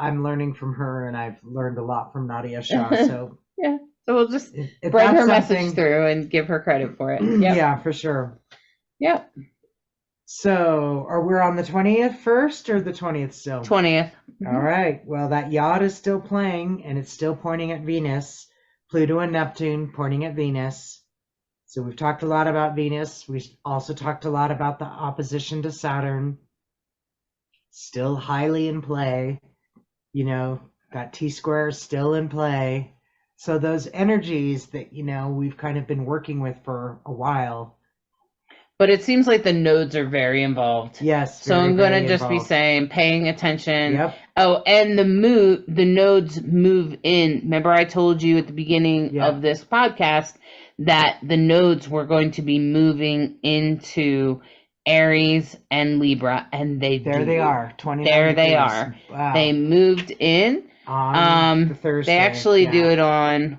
C: learning from her, and I've learned a lot from Nadia Shah. So
B: yeah. So we'll just
C: if
B: bring
C: that's
B: her message
C: something-
B: through and give her credit for it. Yep.
C: Yeah, for sure.
B: Yep.
C: So are we on the 20th first or the 20th still?
B: 20th.
C: All right. Well, that yacht is still playing, and it's still pointing at Venus. Pluto and Neptune pointing at Venus. So we've talked a lot about Venus. We also talked a lot about the opposition to Saturn. Still highly in play. You know, got T-square still in play. So those energies that, you know, we've kind of been working with for a while.
B: But it seems like the nodes are very involved.
C: Yes.
B: So
C: very,
B: I'm going
C: very
B: to just be
C: involved.
B: saying, paying attention.
C: Yep.
B: Oh, and the nodes move in. Remember I told you at the beginning
C: Yeah.
B: of this podcast that the nodes were going to be moving into Aries and Libra, and
C: There they are. 29
B: There they
C: degrees.
B: are.
C: Wow.
B: They moved in.
C: On the Thursday.
B: They actually
C: yeah.
B: do it on,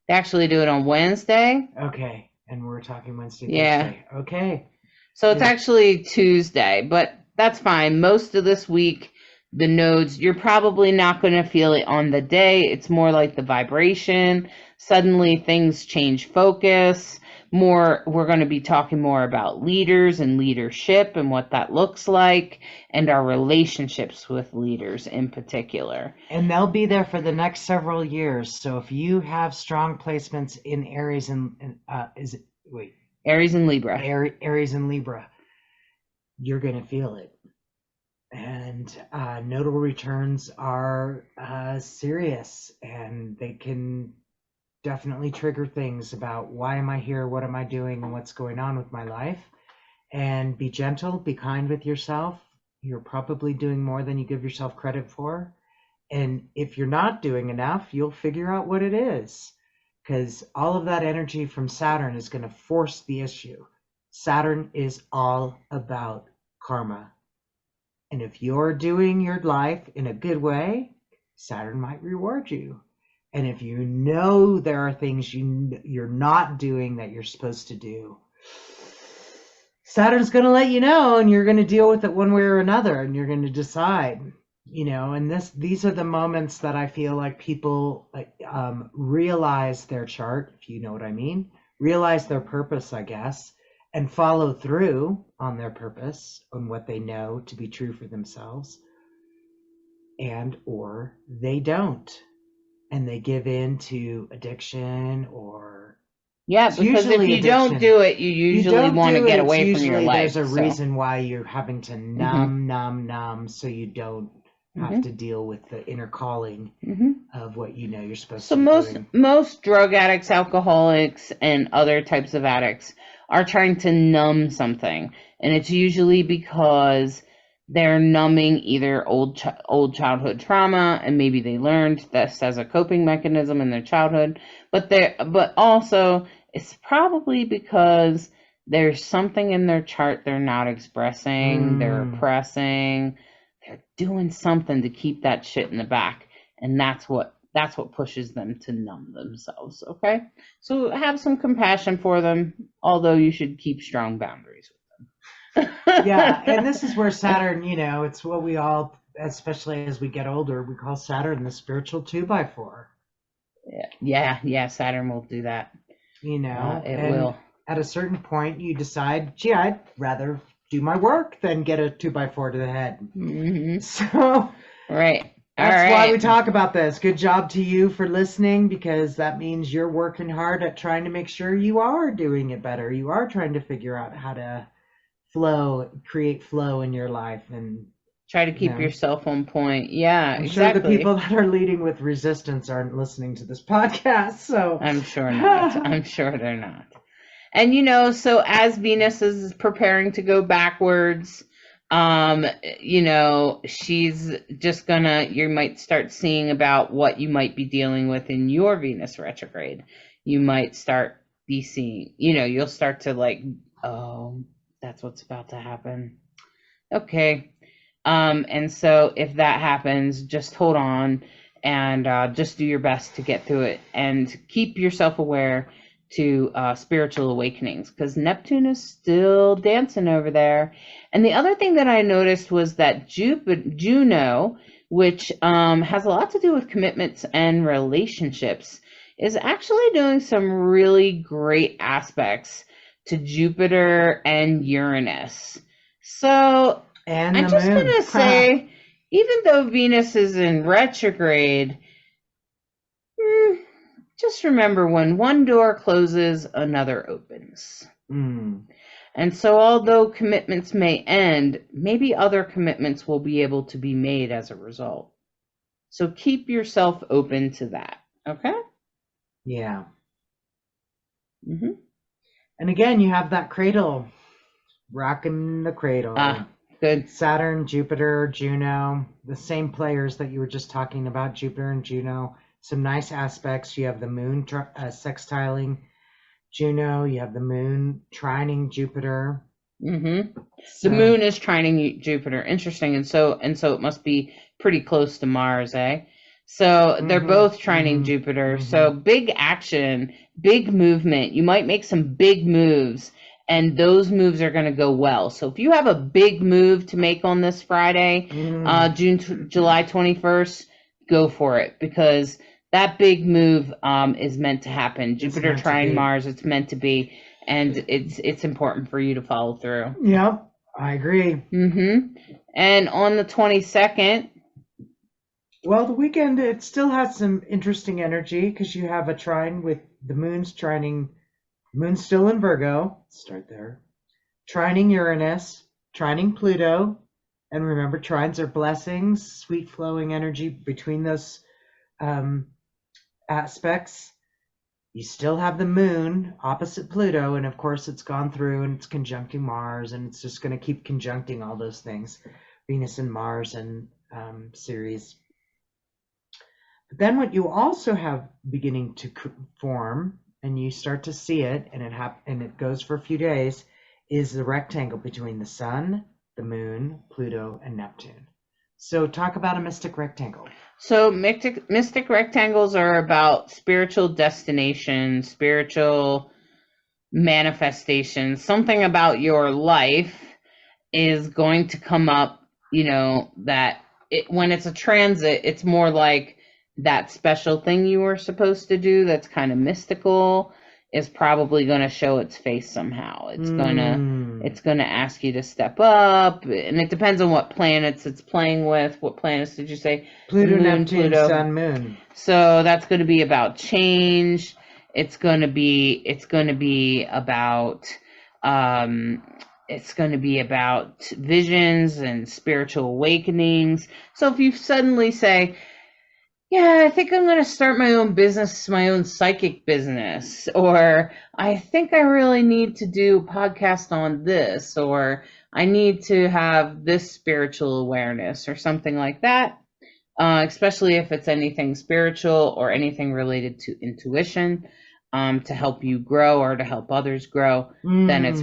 B: They actually do it on Wednesday.
C: Okay. And we're talking Wednesday,
B: Yeah.
C: Thursday. Okay.
B: So it's
C: Yeah.
B: actually Tuesday, but that's fine. Most of this week, the nodes, you're probably not going to feel it on the day. It's more like the vibration. Suddenly things change focus. We're going to be talking more about leaders and leadership and what that looks like, and our relationships with leaders in particular.
C: And they'll be there for the next several years. So if you have strong placements in Aries and
B: Aries and Libra.
C: Aries and Libra, you're going to feel it. And nodal returns are serious, and they can definitely trigger things about why am I here, what am I doing, and what's going on with my life. And be gentle, be kind with yourself. You're probably doing more than you give yourself credit for. And if you're not doing enough, you'll figure out what it is. Because all of that energy from Saturn is going to force the issue. Saturn is all about karma. And if you're doing your life in a good way, Saturn might reward you. And if you know there are things you're not doing that you're supposed to do, Saturn's going to let you know, and you're going to deal with it one way or another, and you're going to decide, you know. And these are the moments that I feel like people realize their chart, if you know what I mean, realize their purpose, I guess, and follow through on their purpose, on what they know to be true for themselves, and or they don't. And they give in to addiction or...
B: Yeah,
C: It's
B: because if
C: usually
B: you don't
C: addiction.
B: do it, you usually
C: don't
B: want to
C: do
B: get
C: it,
B: away
C: it's
B: from your
C: usually
B: life.
C: There's a
B: so.
C: reason why you're having to numb, so you don't have to deal with the inner calling of what you know you're supposed
B: So
C: to be doing.
B: most drug addicts, alcoholics, and other types of addicts are trying to numb something, and it's usually because they're numbing either old childhood trauma, and maybe they learned this as a coping mechanism in their childhood, but also it's probably because there's something in their chart they're not expressing, they're repressing, they're doing something to keep that shit in the back, and that's what pushes them to numb themselves. Okay, so have some compassion for them, although you should keep strong boundaries with them.
C: Yeah, and this is where Saturn, you know, it's what we all, especially as we get older, we call Saturn the spiritual 2x4.
B: Yeah, Saturn will do that.
C: You know,
B: It
C: and
B: will.
C: At a certain point, you decide, gee, I'd rather do my work than get a 2x4 to the head.
B: Mm-hmm.
C: So,
B: Right.
C: That's why we
B: right.
C: talk about this. Good job to you for listening, because that means you're working hard at trying to make sure you are doing it better. You are trying to figure out how to create flow in your life. And,
B: Try to
C: you
B: keep
C: know,
B: yourself on point. Yeah,
C: I'm sure the people
B: exactly.
C: that are leading with resistance aren't listening to this podcast. So,
B: I'm sure not. I'm sure they're not. And so as Venus is preparing to go backwards, she's just you might start seeing about what you might be dealing with in your Venus retrograde. You might start be seeing, you'll start to like, oh, that's what's about to happen. Okay. And so if that happens, just hold on and just do your best to get through it and keep yourself aware to spiritual awakenings, because Neptune is still dancing over there. And the other thing that I noticed was that Juno, which has a lot to do with commitments and relationships, is actually doing some really great aspects to Jupiter and Uranus. So
C: and
B: I'm
C: the
B: just
C: moon.
B: going to say, even though Venus is in retrograde, just remember, when one door closes, another opens. And so although commitments may end, maybe other commitments will be able to be made as a result. So keep yourself open to that. Okay?
C: Yeah.
B: Mm-hmm.
C: And again, you have that cradle, rocking the cradle.
B: Good.
C: Saturn, Jupiter, Juno, the same players that you were just talking about, Jupiter and Juno. Some nice aspects. You have the moon sextiling Juno. You have the moon trining Jupiter.
B: Mm-hmm. The moon is trining Jupiter. Interesting. And so it must be pretty close to Mars, eh? So they're both trining Jupiter. So big action, big movement. You might make some big moves, and those moves are going to go well. So if you have a big move to make on this Friday, July 21st, go for it, because that big move is meant to happen. Jupiter trine Mars, it's meant to be, and it's important for you to follow through.
C: Yep, I agree.
B: And on the 22nd,
C: well, the weekend, it still has some interesting energy, because you have a trine with the moon's trining. Moon's still in Virgo. Start there. Trining Uranus, trining Pluto. And remember, trines are blessings, sweet flowing energy between those aspects. You still have the moon opposite Pluto, and of course it's gone through and it's conjuncting Mars, and it's just going to keep conjuncting all those things, Venus and Mars and Ceres. But then what you also have beginning to form, and you start to see it, and it goes for a few days, is the rectangle between the Sun, the Moon, Pluto, and Neptune. So talk about a mystic rectangle.
B: So mystic rectangles are about spiritual destination, spiritual manifestation. Something about your life is going to come up, that when it's a transit, it's more like that special thing you were supposed to do that's kind of mystical is probably going to show its face somehow. It's going to ask you to step up, and it depends on what planets it's playing with. What planets did you say?
C: Pluto, Neptune, Pluto. Sun, Moon.
B: So that's going to be about change. It's going to be about visions and spiritual awakenings. So if you suddenly say, yeah, I think I'm going to start my own business, my own psychic business, or I think I really need to do a podcast on this, or I need to have this spiritual awareness or something like that, especially if it's anything spiritual or anything related to intuition, to help you grow or to help others grow, then it's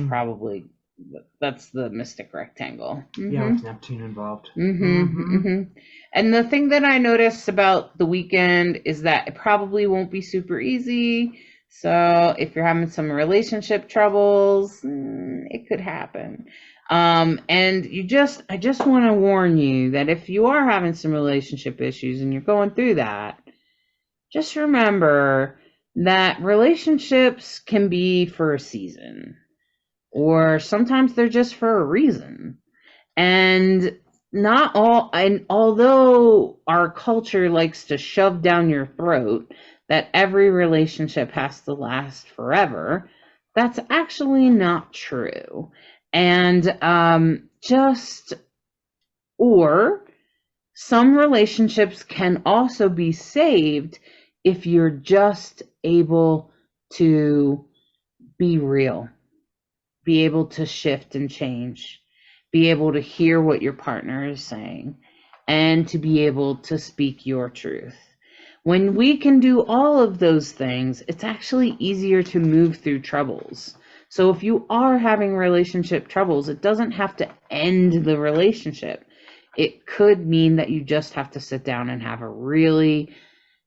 B: that's the mystic rectangle.
C: Yeah, with Neptune involved.
B: And the thing that I noticed about the weekend is that it probably won't be super easy. So if you're having some relationship troubles, it could happen. And I just want to warn you that if you are having some relationship issues and you're going through that, just remember that relationships can be for a season, or sometimes they're just for a reason. And not all, and although our culture likes to shove down your throat that every relationship has to last forever, that's actually not true. And or some relationships can also be saved if you're just able to be real, be able to shift and change, be able to hear what your partner is saying, and to be able to speak your truth. When we can do all of those things, it's actually easier to move through troubles. So if you are having relationship troubles, it doesn't have to end the relationship. It could mean that you just have to sit down and have a really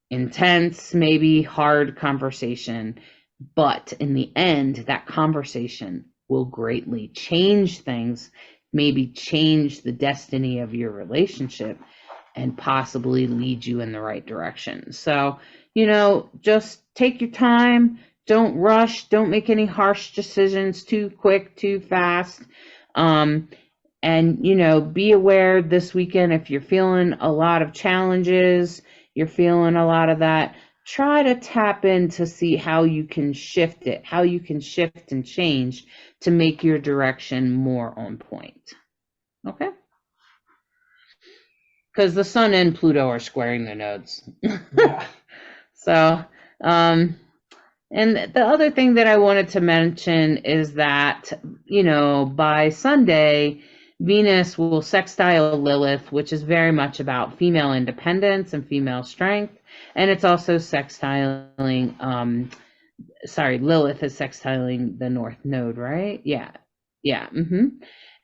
B: intense, maybe hard conversation. But in the end, that conversation will greatly change things, maybe change the destiny of your relationship, and possibly lead you in the right direction. So, just take your time. Don't rush. Don't make any harsh decisions too quick, too fast. And, be aware this weekend if you're feeling a lot of challenges, you're feeling a lot of that, try to tap in to see how you can shift it, how you can shift and change to make your direction more on point. Okay? Because the sun and Pluto are squaring the nodes.
C: Yeah.
B: So, and the other thing that I wanted to mention is that, by Sunday, Venus will sextile Lilith, which is very much about female independence and female strength. And it's also sextiling, Lilith is sextiling the North Node, right? Yeah. Mm-hmm.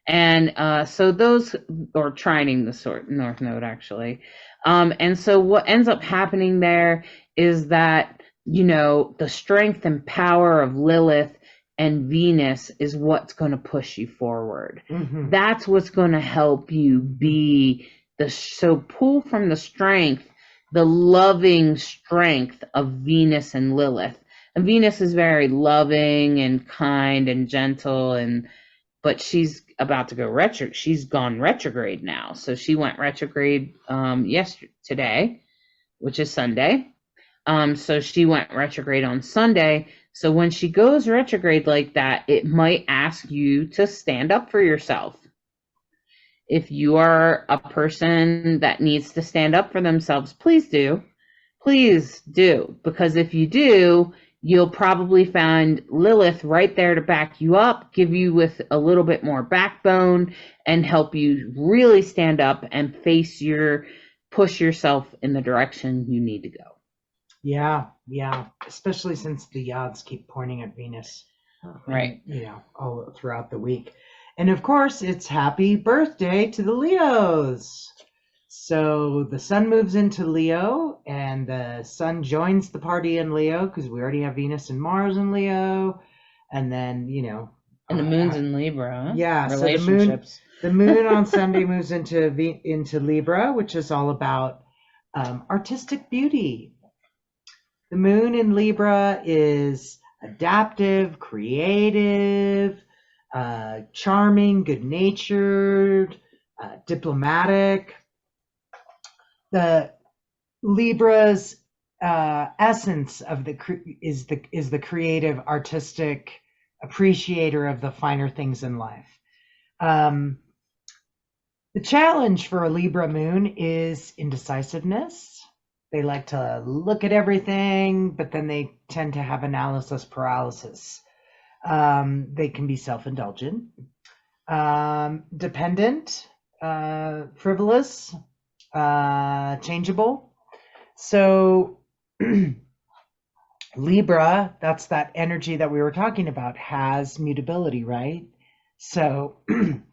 B: And so those, or trining the North Node, actually. And so what ends up happening there is that, the strength and power of Lilith and Venus is what's going to push you forward.
C: Mm-hmm.
B: That's what's going to help you be so pull from the strength, the loving strength of Venus and Lilith. And Venus is very loving and kind and gentle, but she's about to go retro. She's gone retrograde now. So she went retrograde today, which is Sunday. So she went retrograde on Sunday. So when she goes retrograde like that, it might ask you to stand up for yourself. If you are a person that needs to stand up for themselves, please do. Please do. Because if you do, you'll probably find Lilith right there to back you up, give you with a little bit more backbone, and help you really stand up and push yourself in the direction you need to go.
C: Yeah. Especially since the odds keep pointing at Venus.
B: Right.
C: All throughout the week. And of course, it's happy birthday to the Leos. So the sun moves into Leo, and the sun joins the party in Leo because we already have Venus and Mars in Leo. And then,
B: and the moon's in Libra. Huh?
C: Yeah,
B: relationships.
C: So the moon on Sunday moves into Libra, which is all about artistic beauty. The moon in Libra is adaptive, creative, charming, good-natured, diplomatic. The Libra's essence is the creative, artistic appreciator of the finer things in life. The challenge for a Libra moon is indecisiveness. They like to look at everything, but then they tend to have analysis paralysis. They can be self-indulgent, dependent, frivolous, changeable. So Libra, that's that energy that we were talking about, has mutability, right? So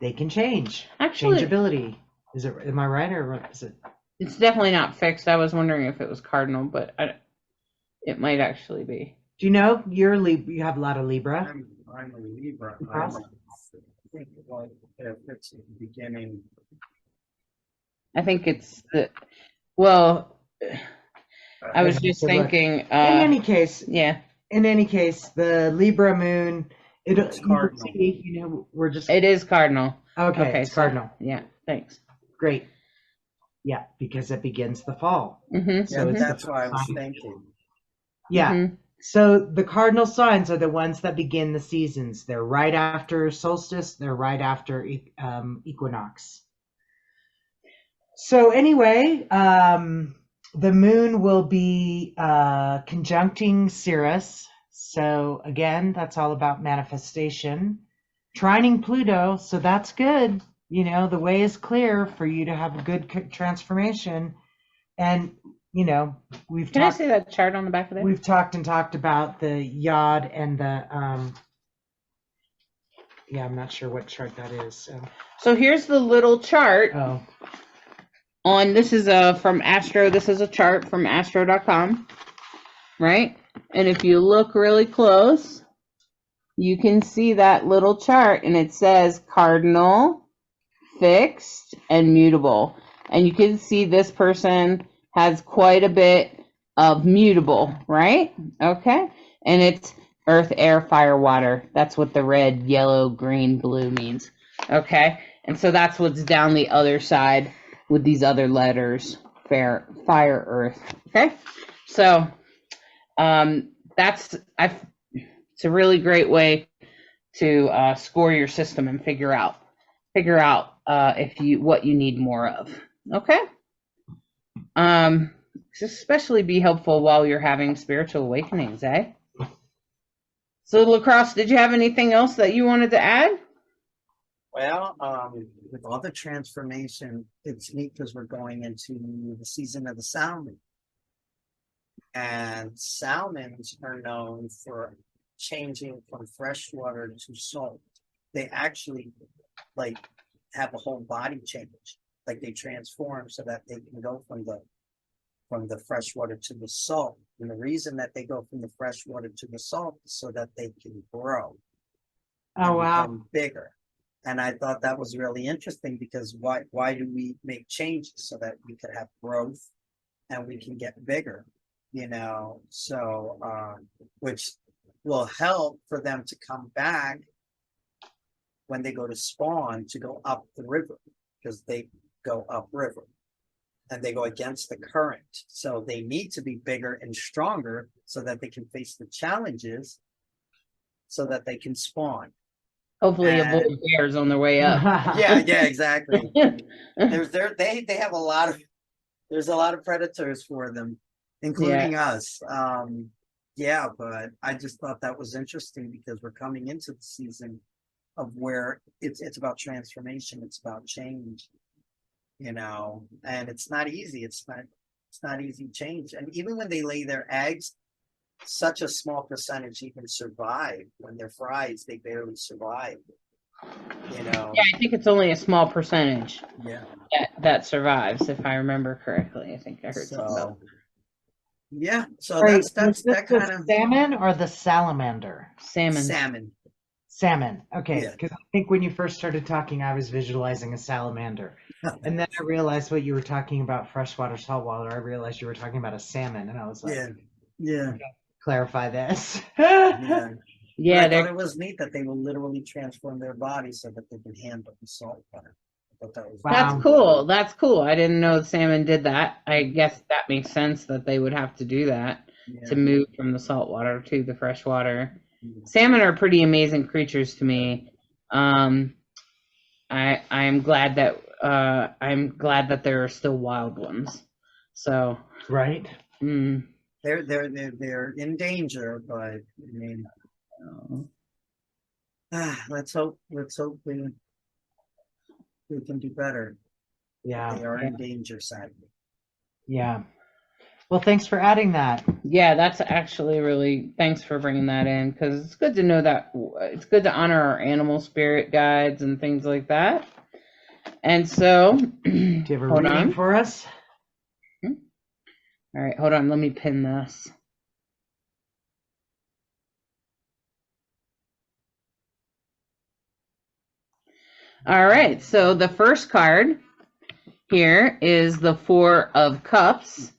C: they can change.
B: Actually,
C: changeability. Am I right, or is it?
B: It's definitely not fixed. I was wondering if it was cardinal, but it might actually be.
C: Do you know you have a lot of Libra?
D: I'm a Libra. I think it's the beginning.
B: I think it's I was just thinking.
C: In any case,
B: yeah.
C: In any case, the Libra moon.
D: It's cardinal.
C: It is cardinal.
B: Okay,
C: it's cardinal.
B: Yeah, thanks.
C: Great. Yeah, because it begins the fall.
B: Mm-hmm.
C: So
D: Yeah,
C: it's
D: that's
C: the
D: what I was
C: sign.
D: thinking.
C: Yeah.
B: Mm-hmm.
C: So the cardinal signs are the ones that begin the seasons. They're right after solstice. They're right after equinox. So anyway, the moon will be conjuncting Sirius. So again, that's all about manifestation. Trining Pluto, so that's good. You know, the way is clear for you to have a good transformation. And you know,
B: Can I see that chart on the back of there?
C: we've talked about the yod and the yeah, I'm not sure what chart that is.
B: So here's the little chart
C: Oh,
B: on, this is from Astro. This is a chart from astro.com, right? And if you look really close, you can see that little chart, and it says cardinal, fixed, and mutable. And you can see this person has quite a bit of mutable, right? Okay. And it's earth, air, fire, water. That's what the red, yellow, green, blue means. Okay. And so that's what's down the other side with these other letters, fire, earth. Okay. So it's a really great way to score your system and figure out what you need more of. Okay. Especially be helpful while you're having spiritual awakenings, eh? So Lacrosse, did you have anything else that you wanted to add?
D: Well, with all the transformation, it's neat because we're going into the season of the salmon. And salmons are known for changing from freshwater to salt. They actually have a whole body change. Like they transform so that they can go from the freshwater to the salt. And the reason that they go from the freshwater to the salt is so that they can grow.
C: oh wow.
D: Become bigger. And I thought that was really interesting because why do we make changes so that we could have growth and we can get bigger, so which will help for them to come back when they go to spawn to go up the river, because they go upriver and they go against the current. So they need to be bigger and stronger so that they can face the challenges so that they can spawn.
B: Hopefully avoid bears on their way up.
D: Yeah, exactly. They have there's a lot of predators for them, including us. But I just thought that was interesting because we're coming into the season of where it's about transformation, it's about change, and it's not easy. It's not easy change. And even when they lay their eggs, such a small percentage even survive. When they're fries, they barely survive.
B: Yeah, I think it's only a small percentage.
D: Yeah.
B: That survives, if I remember correctly. I think I heard something about that.
D: Yeah. So
C: Right,
D: that's that kind of
C: salmon or the salamander?
B: Salmon.
C: Salmon. Okay,
D: Yeah.
C: because I think when you first started talking, I was visualizing a salamander, and then I realized what you were talking about, freshwater, saltwater. I realized you were talking about a salmon, and I was like,
D: yeah.
C: clarify this.
D: Yeah.
B: Yeah,
D: I thought it was neat that they will literally transform their body so that they can handle the salt water. I thought that was
B: That's cool. That's cool. I didn't know salmon did that. I guess that makes sense that they would have to do that to move from the saltwater to the freshwater. Salmon are pretty amazing creatures to me. I'm glad that there are still wild ones. So
C: right.
D: They're in danger, but I mean, let's hope we can do better.
C: Yeah.
D: They are in danger, sadly.
C: Yeah. Well, thanks for adding that.
B: Yeah, that's actually really, thanks for bringing that in, because it's good to know that it's good to honor our animal spirit guides and things like that. And so,
C: do you have a reading for us?
B: All right, hold on. Let me pin this. All right, so the first card here is the Four of Cups.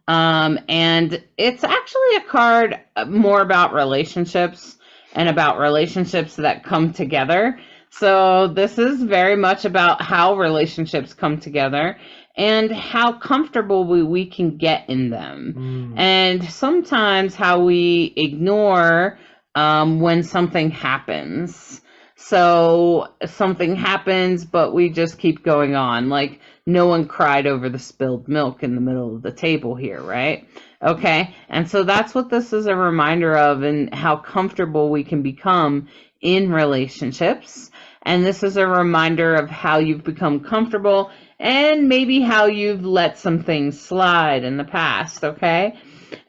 B: And it's actually a card more about relationships and about relationships that come together. So this is very much about how relationships come together and how comfortable we can get in them. And sometimes how we ignore when something happens. So something happens, but we just keep going on. Like no one cried over the spilled milk in the middle of the table here, right? Okay. And so that's what this is a reminder of, and how comfortable we can become in relationships. And this is a reminder of how you've become comfortable and maybe how you've let some things slide in the past, okay?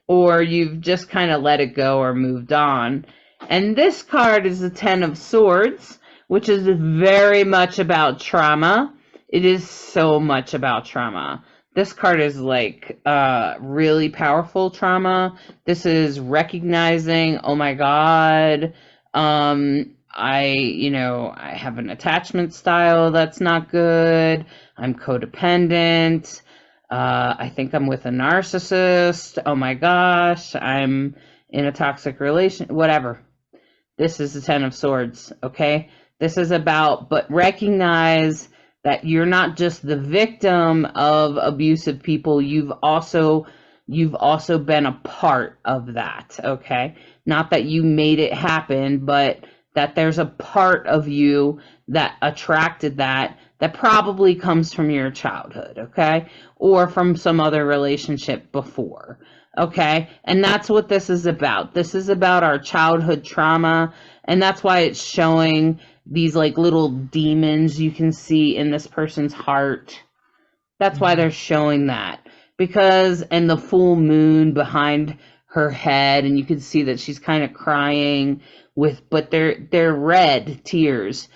B: Or you've just kind of let it go or moved on. And this card is the Ten of Swords, which is very much about trauma. It is so much about trauma. This card is like really powerful trauma. This is recognizing, oh my God, I have an attachment style that's not good. I'm codependent. I think I'm with a narcissist. Oh my gosh, I'm in a toxic relation, whatever. This is the Ten of Swords, okay? This is about, but recognize that you're not just the victim of abusive people. You've also been a part of that, okay? Not that you made it happen, but that there's a part of you that attracted that probably comes from your childhood, okay? Or from some other relationship before, okay? And that's what this is about. This is about our childhood trauma, and that's why it's showing these like little demons you can see in this person's heart. That's why they're showing that. Because, and the full moon behind her head, and you can see that she's kind of crying but they're red tears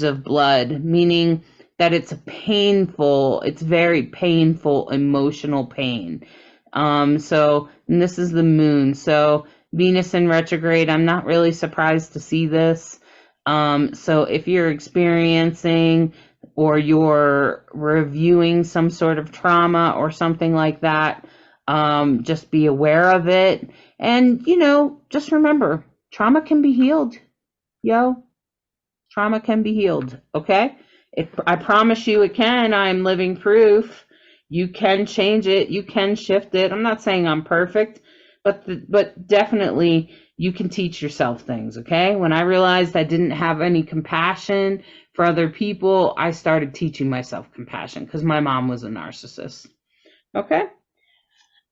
B: of blood, meaning that it's very painful emotional pain. So, and this is the moon. So Venus in retrograde, I'm not really surprised to see this. So if you're experiencing or you're reviewing some sort of trauma or something like that, just be aware of it. And, just remember, trauma can be healed. Trauma can be healed, okay? I promise you it can. I'm living proof. You can change it. You can shift it. I'm not saying I'm perfect, but definitely you can teach yourself things, okay? When I realized I didn't have any compassion for other people, I started teaching myself compassion because my mom was a narcissist, okay?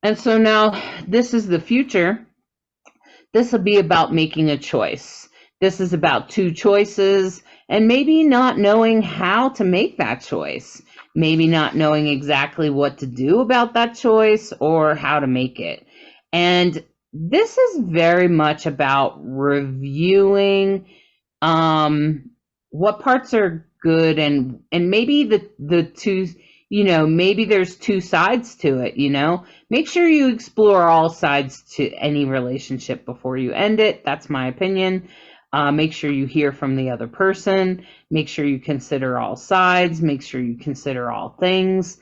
B: And so now this is the future. This will be about making a choice. This is about two choices and maybe not knowing how to make that choice. Maybe not knowing exactly what to do about that choice or how to make it. And this is very much about reviewing what parts are good and maybe the two, maybe there's two sides to it, Make sure you explore all sides to any relationship before you end it. That's my opinion. Make sure you hear from the other person. Make sure you consider all sides. Make sure you consider all things.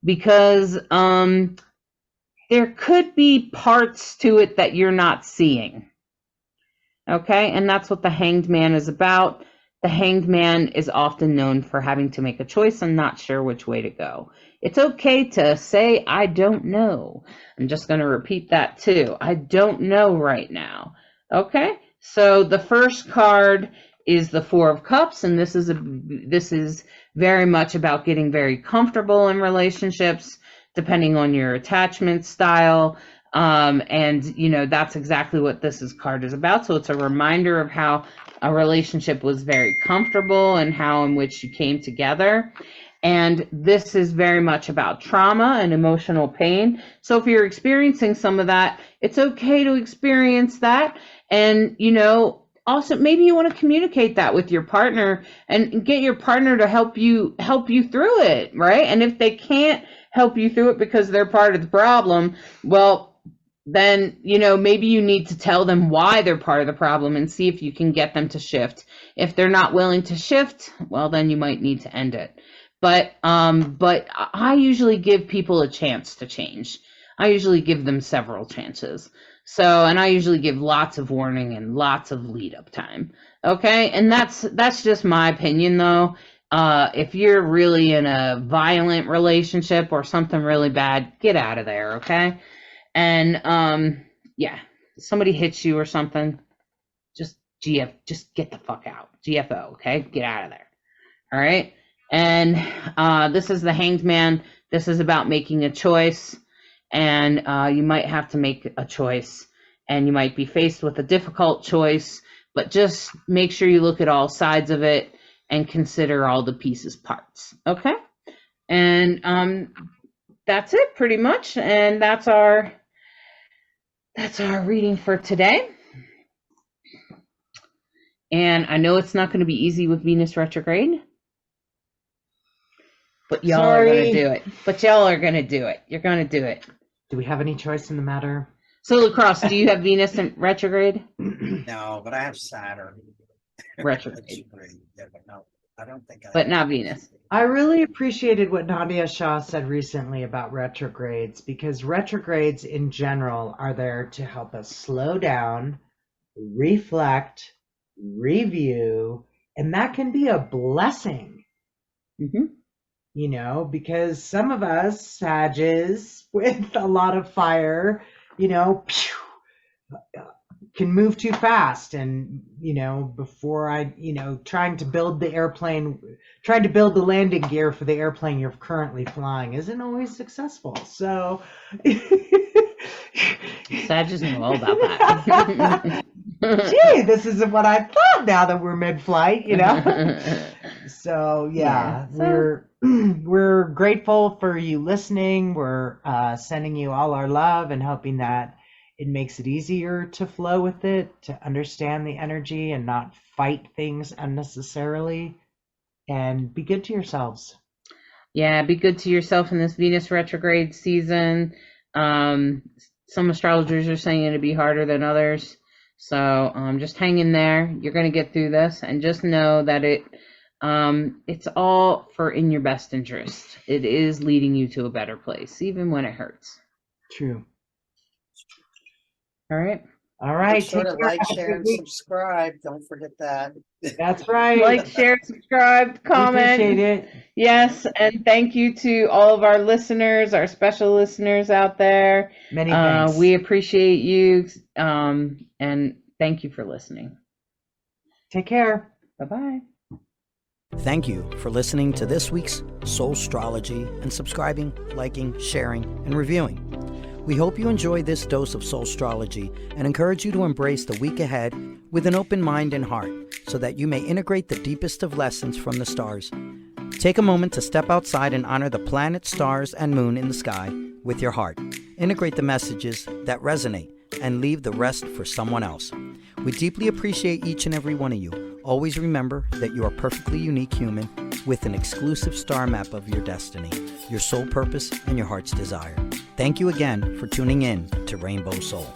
B: Because there could be parts to it that you're not seeing. Okay? And that's what the Hanged Man is about. The Hanged Man is often known for having to make a choice and not sure which way to go. It's okay to say, I don't know. I'm just going to repeat that too. I don't know right now. Okay? So the first card is the Four of Cups, and this is very much about getting very comfortable in relationships, depending on your attachment style. And that's exactly what this card is about. So it's a reminder of how a relationship was very comfortable and how in which you came together. And this is very much about trauma and emotional pain. So if you're experiencing some of that, it's okay to experience that. And, also maybe you want to communicate that with your partner and get your partner to help you through it, right? And if they can't help you through it because they're part of the problem, well, then, maybe you need to tell them why they're part of the problem and see if you can get them to shift. If they're not willing to shift, well, then you might need to end it. But I usually give people a chance to change. I usually give them several chances. So, and I usually give lots of warning and lots of lead up time. Okay. And that's just my opinion though. If you're really in a violent relationship or something really bad, get out of there. Okay. And, yeah, somebody hits you or something, just get the fuck out. GFO. Okay. Get out of there. All right. And, this is the Hanged Man. This is about making a choice. And you might have to make a choice, and you might be faced with a difficult choice, but just make sure you look at all sides of it and consider all the pieces, parts. Okay. And that's it pretty much. And that's our reading for today. And I know it's not going to be easy with Venus retrograde, but y'all are going to do it. You're going to do it.
C: Do we have any choice in the matter?
B: So, Lacrosse, do you have Venus in retrograde?
D: No, but I have Saturn.
B: Retrograde.
D: Yeah, but no, I don't think
B: But not Venus.
C: I really appreciated what Nadia Shah said recently about retrogrades, because retrogrades in general are there to help us slow down, reflect, review, and that can be a blessing.
B: Mm-hmm.
C: You know, because some of us, Sages, with a lot of fire, you know, can move too fast. And, you know, before trying to build the landing gear for the airplane you're currently flying isn't always successful. So.
B: Sages know all about that.
C: Gee, this isn't what I thought now that we're mid-flight, you know? So, yeah. We're grateful for you listening. We're sending you all our love and hoping that it makes it easier to flow with it, to understand the energy and not fight things unnecessarily, and be good to yourselves.
B: Yeah, be good to yourself in this Venus retrograde season. Some astrologers are saying it'll be harder than others. So just hang in there. You're going to get through this, and just know that it's all in your best interest. It is leading you to a better place, even when it hurts.
C: True.
B: All right.
C: All right.
D: Be sure to like, share, and subscribe. Don't forget that.
C: That's right.
B: Like, share, subscribe, comment.
C: We appreciate it.
B: Yes, and thank you to all of our listeners, our special listeners out there.
C: Many thanks.
B: We appreciate you, and thank you for listening.
C: Take care.
B: Bye-bye.
A: Thank you for listening to this week's Soulstrology and subscribing, liking, sharing, and reviewing. We hope you enjoy this dose of Soulstrology and encourage you to embrace the week ahead with an open mind and heart so that you may integrate the deepest of lessons from the stars. Take a moment to step outside and honor the planets, stars, and moon in the sky with your heart. Integrate the messages that resonate and leave the rest for someone else. We deeply appreciate each and every one of you. Always remember that you are a perfectly unique human with an exclusive star map of your destiny, your soul purpose, and your heart's desire. Thank you again for tuning in to Rainbow Soul.